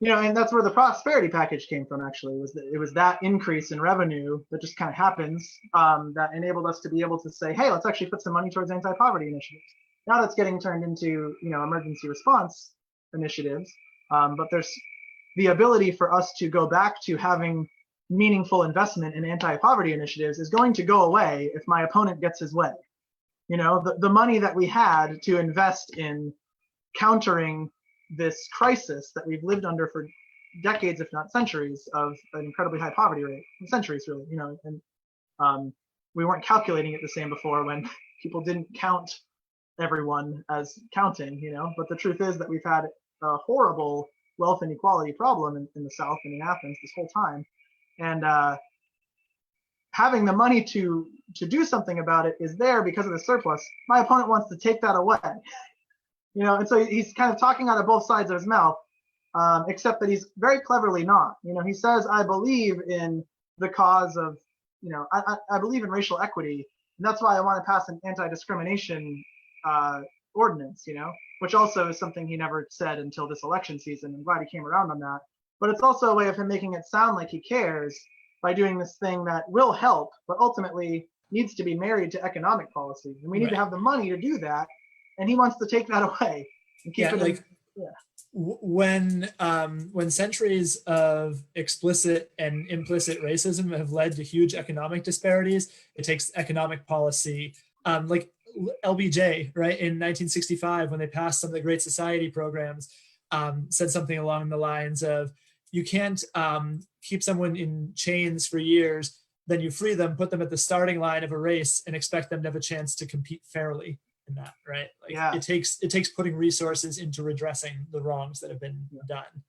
And that's where the prosperity package came from, actually, it was that increase in revenue that just kind of happens that enabled us to be able to say, hey, let's actually put some money towards anti-poverty initiatives. Now that's getting turned into, emergency response initiatives. But there's the ability for us to go back to having meaningful investment in anti-poverty initiatives is going to go away if my opponent gets his way. The money that we had to invest in countering this crisis that we've lived under for decades, if not centuries, of an incredibly high poverty rate, centuries really, and we weren't calculating it the same before when people didn't count everyone as counting, but the truth is that we've had a horrible wealth inequality problem in the South and in Athens this whole time. And having the money to do something about it is there because of the surplus. My opponent wants to take that away. And so he's kind of talking out of both sides of his mouth, except that he's very cleverly not. He says, I believe in the cause of, I believe in racial equity. And that's why I want to pass an anti-discrimination ordinance, which also is something he never said until this election season. I'm glad he came around on that. But it's also a way of him making it sound like he cares by doing this thing that will help, but ultimately needs to be married to economic policy. And we need to have the money to do that. And he wants to take that away and keep it like when centuries of explicit and implicit racism have led to huge economic disparities, it takes economic policy, like LBJ, right, in 1965 when they passed some of the Great Society programs, said something along the lines of, you can't keep someone in chains for years, then you free them, put them at the starting line of a race and expect them to have a chance to compete fairly. in that, right? Like Yeah. it takes putting resources into redressing the wrongs that have been done.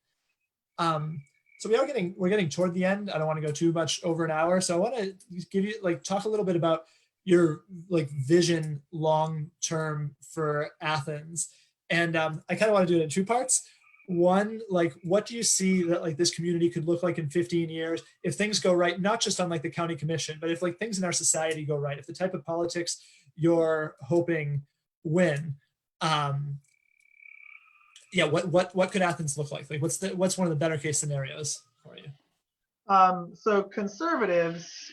So we're getting toward the end. I don't want to go too much over an hour. So I want to give you talk a little bit about your vision long term for Athens. And I kind of want to do it in two parts. One, what do you see that this community could look like in 15 years if things go right, not just on the county commission, but if things in our society go right, if the type of politics you're hoping win, what could Athens look like? What's one of the better case scenarios for you? So conservatives,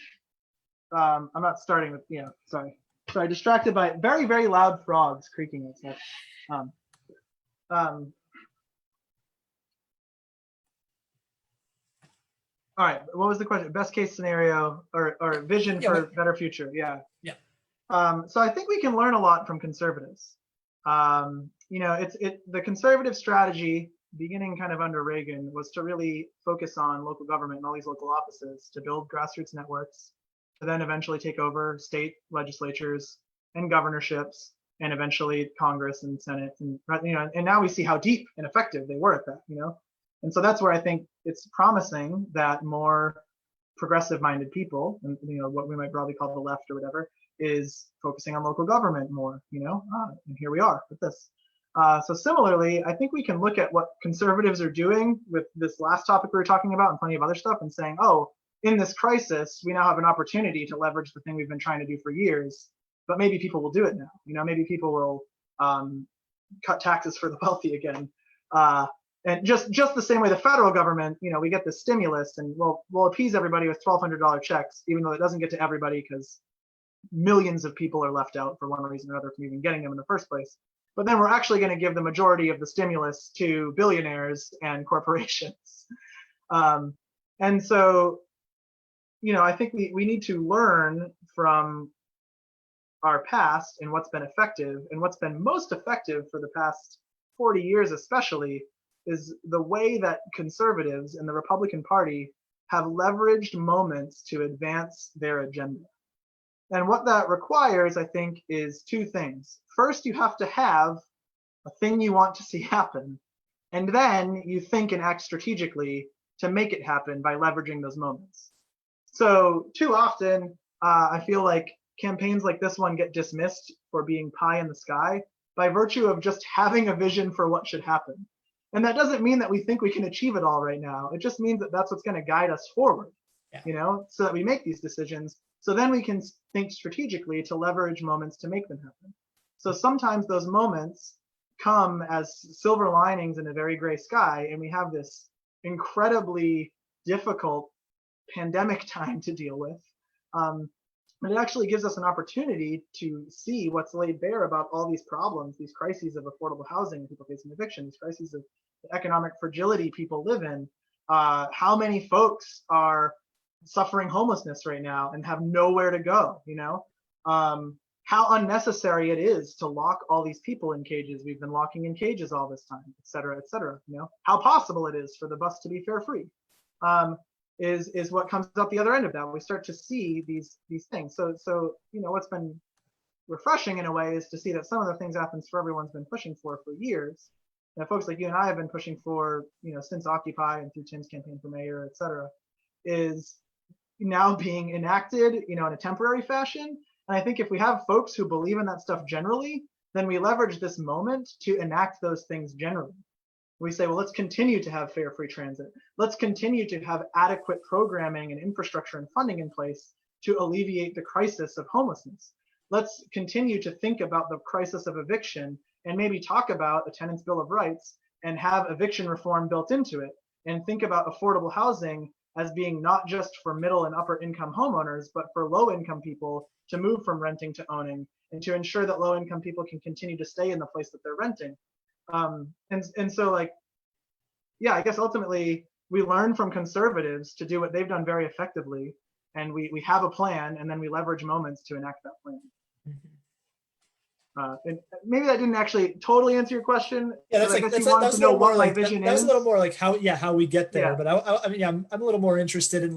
I'm not starting with, sorry, distracted by very, very loud frogs creaking outside. All right, what was the question? Best case scenario or vision for better future? Yeah. So I think we can learn a lot from conservatives. The conservative strategy beginning kind of under Reagan was to really focus on local government and all these local offices to build grassroots networks, to then eventually take over state legislatures and governorships, and eventually Congress and Senate, and now we see how deep and effective they were at that. And so that's where I think it's promising that more progressive-minded people, and what we might broadly call the left or whatever, is focusing on local government more. And here we are with this. So similarly, I think we can look at what conservatives are doing with this last topic we were talking about and plenty of other stuff, and saying, oh, in this crisis, we now have an opportunity to leverage the thing we've been trying to do for years, but maybe people will do it now. Maybe people will cut taxes for the wealthy again. And just the same way the federal government, we get the stimulus and we'll appease everybody with $1,200 checks, even though it doesn't get to everybody because millions of people are left out for one reason or another from even getting them in the first place. But then we're actually going to give the majority of the stimulus to billionaires and corporations. And so, I think we need to learn from our past and what's been effective, and what's been most effective for the past 40 years especially is the way that conservatives and the Republican Party have leveraged moments to advance their agenda. And what that requires, I think, is two things. First, you have to have a thing you want to see happen, and then you think and act strategically to make it happen by leveraging those moments. So too often, I feel like campaigns like this one get dismissed for being pie in the sky by virtue of just having a vision for what should happen. And that doesn't mean that we think we can achieve it all right now. It just means that that's what's going to guide us forward, so that we make these decisions. So then we can think strategically to leverage moments to make them happen. So sometimes those moments come as silver linings in a very gray sky, and we have this incredibly difficult pandemic time to deal with. But it actually gives us an opportunity to see what's laid bare about all these problems, these crises of affordable housing, people facing eviction, these crises of the economic fragility people live in. How many folks are suffering homelessness right now and have nowhere to go, how unnecessary it is to lock all these people in cages. We've been locking in cages all this time, et cetera, how possible it is for the bus to be fare free. Is what comes out the other end of that. We start to see these things. So what's been refreshing in a way is to see that some of the things Athens for Everyone's been pushing for years, that folks like you and I have been pushing for, since Occupy and through Tim's campaign for mayor, et cetera, is now being enacted, in a temporary fashion. And I think if we have folks who believe in that stuff generally, then we leverage this moment to enact those things generally. We say, well, let's continue to have fare free transit. Let's continue to have adequate programming and infrastructure and funding in place to alleviate the crisis of homelessness. Let's continue to think about the crisis of eviction and maybe talk about a tenant's bill of rights and have eviction reform built into it, and think about affordable housing as being not just for middle and upper income homeowners, but for low income people to move from renting to owning, and to ensure that low income people can continue to stay in the place that they're renting. And so I guess ultimately we learn from conservatives to do what they've done very effectively, and we have a plan, and then we leverage moments to enact that plan. And maybe that didn't actually totally answer your question. Yeah, that's that was a little more like that was a little more like how we get there. Yeah. But I'm a little more interested in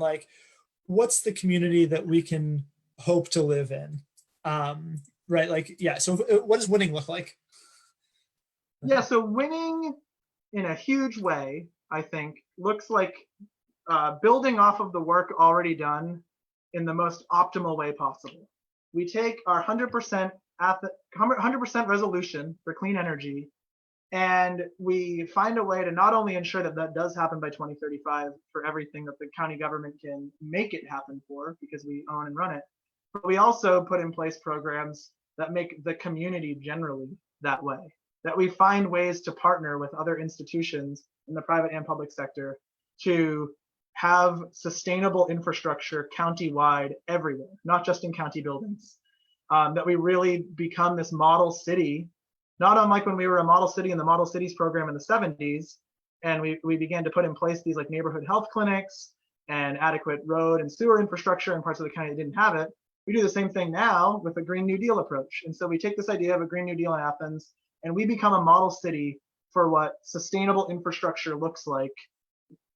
what's the community that we can hope to live in, right? Like, yeah. So what does winning look like? Yeah, so winning in a huge way, I think, looks like building off of the work already done in the most optimal way possible. We take our 100% 100% resolution for clean energy, and we find a way to not only ensure that that does happen by 2035 for everything that the county government can make it happen for, because we own and run it, but we also put in place programs that make the community generally that way, that we find ways to partner with other institutions in the private and public sector to have sustainable infrastructure countywide everywhere, not just in county buildings. That we really become this model city, not unlike when we were a model city in the Model Cities program in the 70s, and we began to put in place these like neighborhood health clinics and adequate road and sewer infrastructure in parts of the county that didn't have it. We do the same thing now with a Green New Deal approach. And so we take this idea of a Green New Deal in Athens, and we become a model city for what sustainable infrastructure looks like,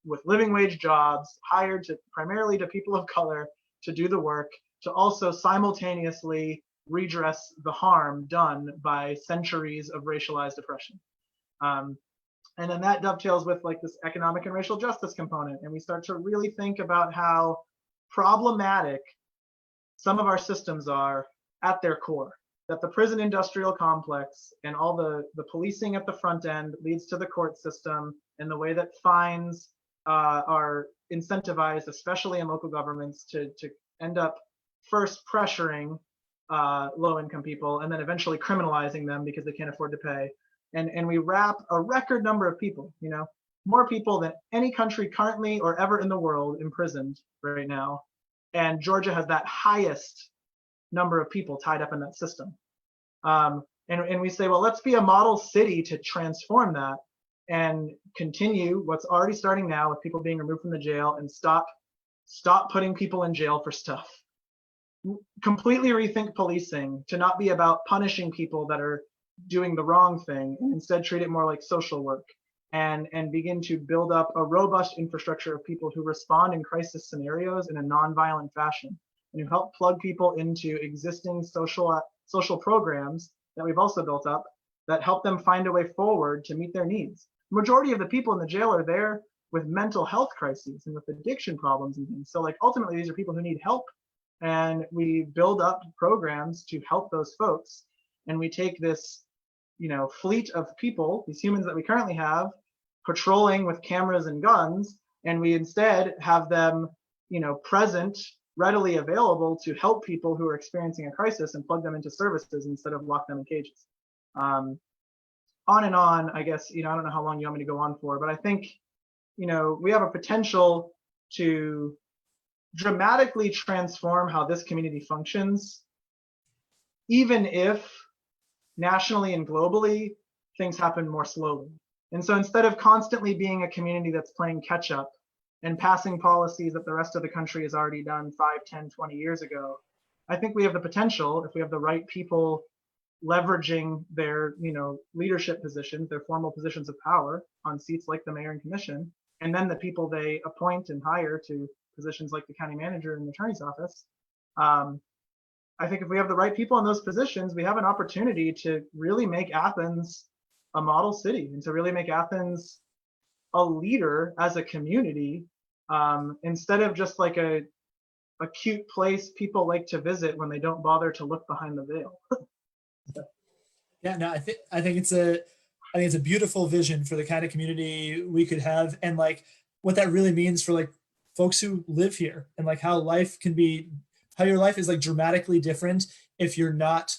with living wage jobs hired to primarily to people of color to do the work, to also simultaneously redress the harm done by centuries of racialized oppression. And then that dovetails with like this economic and racial justice component. And we start to really think about how problematic some of our systems are at their core. That the prison industrial complex and all the policing at the front end leads to the court system, and the way that fines are incentivized, especially in local governments, to end up first pressuring low-income people and then eventually criminalizing them because they can't afford to pay. And we wrap a record number of people, more people than any country currently or ever in the world imprisoned right now. And Georgia has that highest number of people tied up in that system. And we say, well, let's be a model city to transform that and continue what's already starting now with people being removed from the jail, and stop putting people in jail for stuff. Completely rethink policing to not be about punishing people that are doing the wrong thing, and instead treat it more like social work, and begin to build up a robust infrastructure of people who respond in crisis scenarios in a nonviolent fashion, and who help plug people into existing social programs that we've also built up that help them find a way forward to meet their needs. The majority of the people in the jail are there with mental health crises and with addiction problems and things. So like ultimately these are people who need help, and we build up programs to help those folks. And we take this, fleet of people, these humans that we currently have, patrolling with cameras and guns, and we instead have them, present, readily available to help people who are experiencing a crisis and plug them into services instead of lock them in cages. On and on, I guess, I don't know how long you want me to go on for, but I think, we have a potential to dramatically transform how this community functions, even if nationally and globally things happen more slowly. And so instead of constantly being a community that's playing catch up and passing policies that the rest of the country has already done 5, 10, 20 years ago, I think we have the potential, if we have the right people leveraging their leadership positions, their formal positions of power on seats like the mayor and commission, and then the people they appoint and hire to positions like the county manager and the attorney's office. I think if we have the right people in those positions, we have an opportunity to really make Athens a model city, and to really make Athens a leader as a community, instead of just like a cute place people like to visit when they don't bother to look behind the veil. Yeah, no, I think it's a beautiful vision for the kind of community we could have, and like what that really means for like folks who live here, and like how your life is like dramatically different if you're not,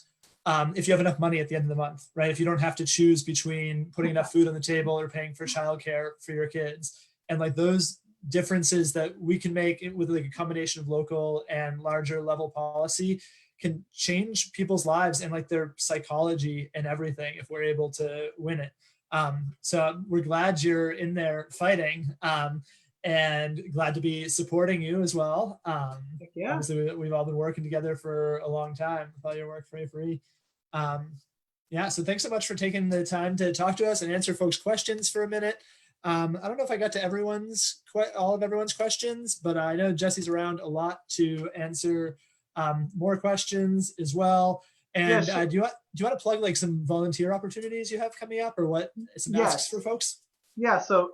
if you have enough money at the end of the month, right? If you don't have to choose between putting enough food on the table or paying for childcare for your kids, and like those differences that we can make with like a combination of local and larger level policy can change people's lives and like their psychology and everything if we're able to win it. So we're glad you're in there fighting, and glad to be supporting you as well. Yeah. Obviously we've all been working together for a long time with all your work for free. Yeah, so thanks so much for taking the time to talk to us and answer folks' questions for a minute. I don't know if I got to all of everyone's questions, but I know Jesse's around a lot to answer more questions as well. And sure. do you want to plug like some volunteer opportunities you have coming up, or what some asks for folks? Yeah. So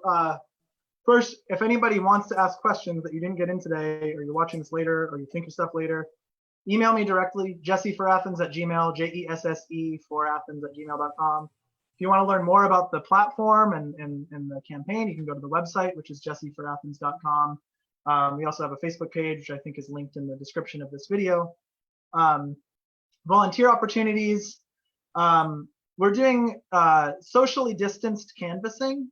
first, if anybody wants to ask questions that you didn't get in today, or you're watching this later, or you think of stuff later, email me directly, jesse4athens@gmail, jesse4athens@gmail.com. If you want to learn more about the platform and the campaign, you can go to the website, which is jesse4athens.com. We also have a Facebook page, which I think is linked in the description of this video. Volunteer opportunities. We're doing socially distanced canvassing.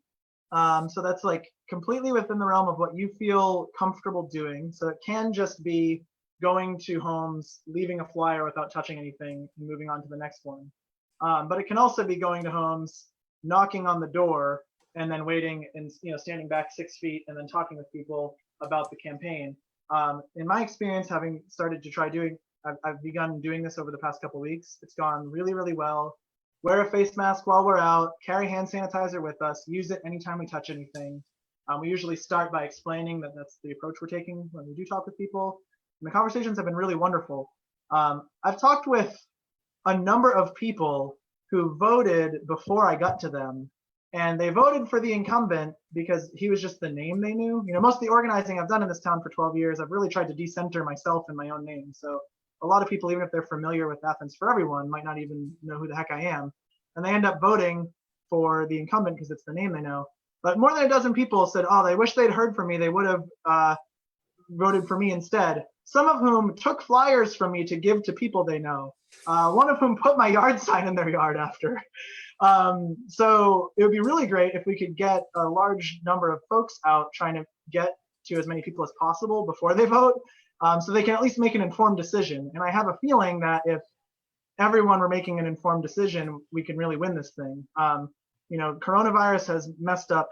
So that's like completely within the realm of what you feel comfortable doing. So it can just be going to homes, leaving a flyer without touching anything, and moving on to the next one. But it can also be going to homes, knocking on the door, and then waiting and standing back 6 feet and then talking with people about the campaign. In my experience, having started to try doing, I've begun doing this over the past couple of weeks. It's gone really, really well. Wear a face mask while we're out, carry hand sanitizer with us, use it anytime we touch anything. We usually start by explaining that that's the approach we're taking when we do talk with people. And the conversations have been really wonderful. I've talked with a number of people who voted before I got to them, and they voted for the incumbent because he was just the name they knew. Most of the organizing I've done in this town for 12 years, I've really tried to decenter myself in my own name. So a lot of people, even if they're familiar with Athens for Everyone, might not even know who the heck I am. And they end up voting for the incumbent because it's the name they know. But more than a dozen people said, oh, they wish they'd heard from me. They would have voted for me instead. Some of whom took flyers from me to give to people they know. One of whom put my yard sign in their yard after. So it would be really great if we could get a large number of folks out trying to get to as many people as possible before they vote, so they can at least make an informed decision. And I have a feeling that if everyone were making an informed decision, we can really win this thing. Coronavirus has messed up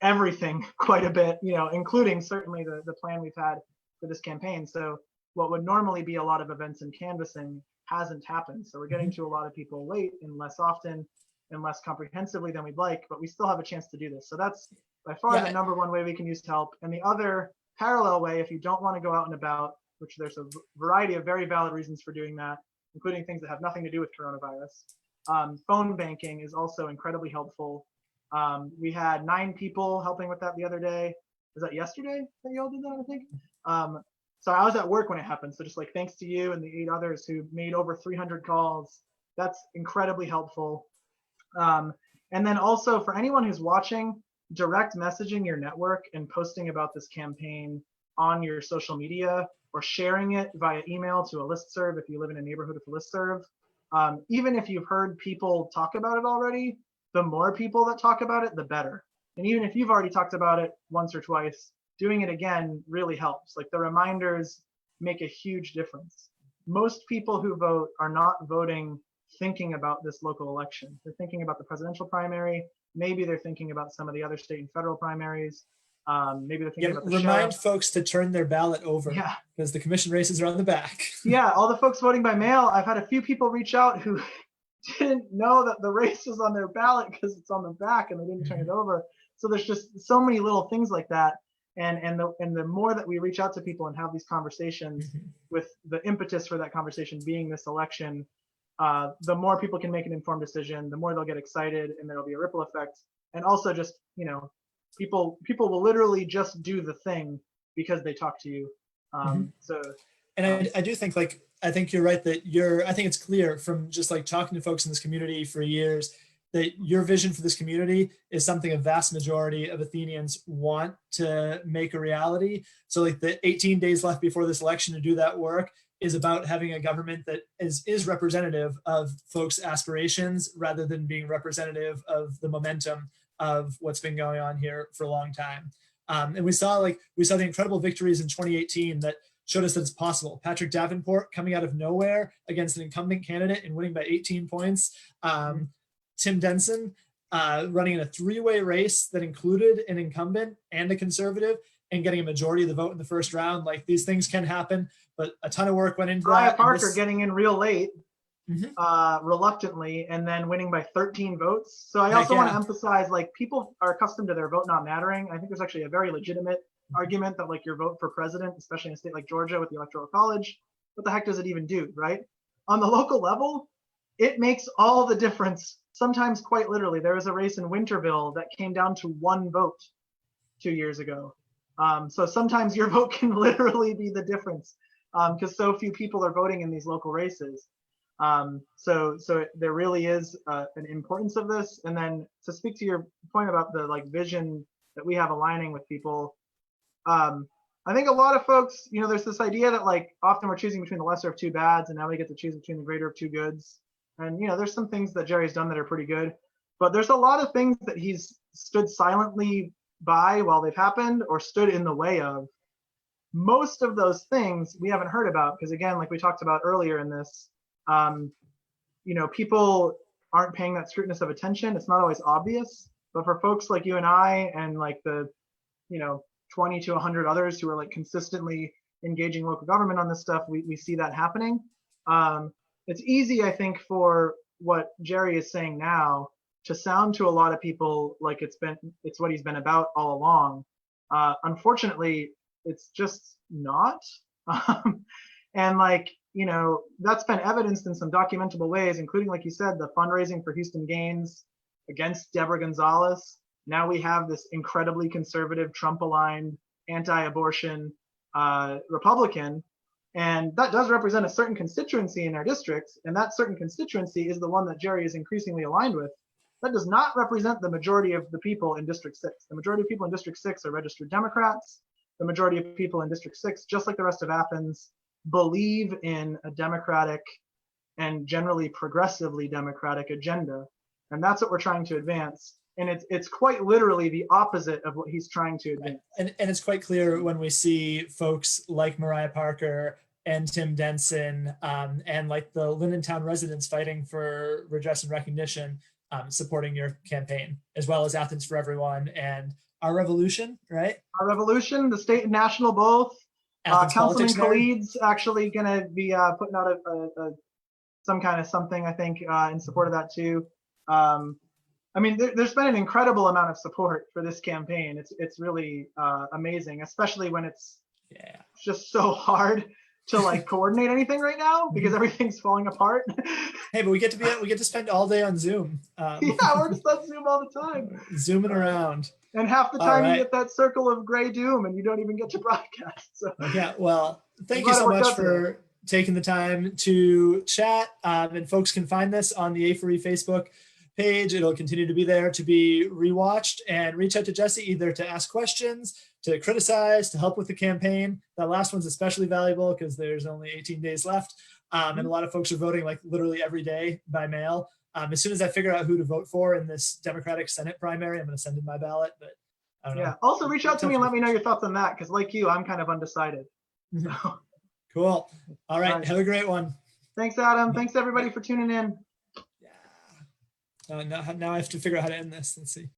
everything quite a bit, including certainly the plan we've had for this campaign. So what would normally be a lot of events and canvassing hasn't happened. So we're getting to a lot of people late and less often and less comprehensively than we'd like, but we still have a chance to do this. So that's by far the number one way we can use to help. And the other parallel way, if you don't want to go out and about, which there's a variety of very valid reasons for doing that, including things that have nothing to do with coronavirus. Phone banking is also incredibly helpful. We had 9 people helping with that the other day. Was that yesterday that you all did that, I think? So I was at work when it happened. So just like thanks to you and the 8 others who made over 300 calls. That's incredibly helpful. And then also for anyone who's watching, direct messaging your network and posting about this campaign on your social media, or sharing it via email to a listserv if you live in a neighborhood with a listserv. Even if you've heard people talk about it already, the more people that talk about it, the better. And even if you've already talked about it once or twice, doing it again really helps. Like the reminders make a huge difference. Most people who vote are not voting thinking about this local election. They're thinking about the presidential primary. Maybe they're thinking about some of the other state and federal primaries. Maybe they're thinking about the remind sheriff. Folks to turn their ballot over, because the commission races are on the back. Yeah, all the folks voting by mail. I've had a few people reach out who didn't know that the race was on their ballot because it's on the back and they didn't turn it over. So there's just so many little things like that. And the more that we reach out to people and have these conversations, with the impetus for that conversation being this election, the more people can make an informed decision, the more they'll get excited, and there'll be a ripple effect. And also just, people will literally just do the thing because they talk to you. I do think, I think you're right that I think it's clear from just like talking to folks in this community for years that your vision for this community is something a vast majority of Athenians want to make a reality. So like the 18 days left before this election to do that work is about having a government that is representative of folks' aspirations rather than being representative of the momentum of what's been going on here for a long time. And we saw the incredible victories in 2018 that showed us that it's possible. Patrick Davenport coming out of nowhere against an incumbent candidate and winning by 18 points. Tim Denson running in a 3-way race that included an incumbent and a conservative and getting a majority of the vote in the first round. Like, these things can happen, but a ton of work went into that. Parker getting in real late, reluctantly, and then winning by 13 votes. So I also want to emphasize, like, people are accustomed to their vote not mattering. I think there's actually a very legitimate argument that, like, your vote for president, especially in a state like Georgia with the Electoral College, what the heck does it even do, right? on the local level, it makes all the difference. Sometimes quite literally. There was a race in Winterville that came down to 1 vote 2 years ago. So sometimes your vote can literally be the difference because so few people are voting in these local races. So there really is an importance of this. And then to speak to your point about the like vision that we have aligning with people, I think a lot of folks, you know, there's this idea that like often we're choosing between the lesser of 2 bads, and now we get to choose between the greater of 2 goods. And you know, there's some things that Jerry's done that are pretty good, but there's a lot of things that he's stood silently by while they've happened or stood in the way of. Most of those things we haven't heard about because, again, like we talked about earlier in this, you know, people aren't paying that scrutinous of attention. It's not always obvious, but for folks like you and I and like the, you know, 20 to 100 others who are like consistently engaging local government on this stuff, we see that happening. It's easy, I think, for what Jerry is saying now to sound to a lot of people like it's what he's been about all along. Unfortunately, it's just not. And like, you know, that's been evidenced in some documentable ways, including, like you said, the fundraising for Houston Gaines against Deborah Gonzalez. Now we have this incredibly conservative, Trump-aligned, anti-abortion Republican. And that does represent a certain constituency in our districts. And that certain constituency is the one that Jerry is increasingly aligned with. That does not represent the majority of the people in District 6. The majority of people in District 6 are registered Democrats. The majority of people in District 6, just like the rest of Athens, believe in a democratic and generally progressively democratic agenda. And that's what we're trying to advance. And it's quite literally the opposite of what he's trying to advance. And it's quite clear when we see folks like Mariah Parker and Tim Denson and like the Lindentown residents fighting for redress and recognition, supporting your campaign, as well as Athens for Everyone and Our Revolution, right? Our Revolution, the state and national both. Councilman Khalid's actually going to be putting out some kind of something, I think, in support of that too. I mean, there's been an incredible amount of support for this campaign. It's really amazing, especially when it's just so hard to like coordinate anything right now because everything's falling apart. Hey, but we get to spend all day on Zoom. Yeah, we're just on Zoom all the time, zooming around. And half the time you get that circle of gray doom, and you don't even get to broadcast. So. Yeah, well, thank you so much for taking the time to chat. And folks can find this on the A4E Facebook page. It'll continue to be there to be rewatched, and reach out to Jesse either to ask questions, to criticize, to help with the campaign. That last one's especially valuable because there's only 18 days left. And a lot of folks are voting like literally every day by mail. As soon as I figure out who to vote for in this Democratic Senate primary, I'm going to send in my ballot. But I don't know. Yeah. Also, reach out to me and let me know your thoughts on that, because like you, I'm kind of undecided. So. Cool. All right. Have a great one. Thanks, Adam. Thanks everybody for tuning in. Yeah. Now I have to figure out how to end this. Let's see.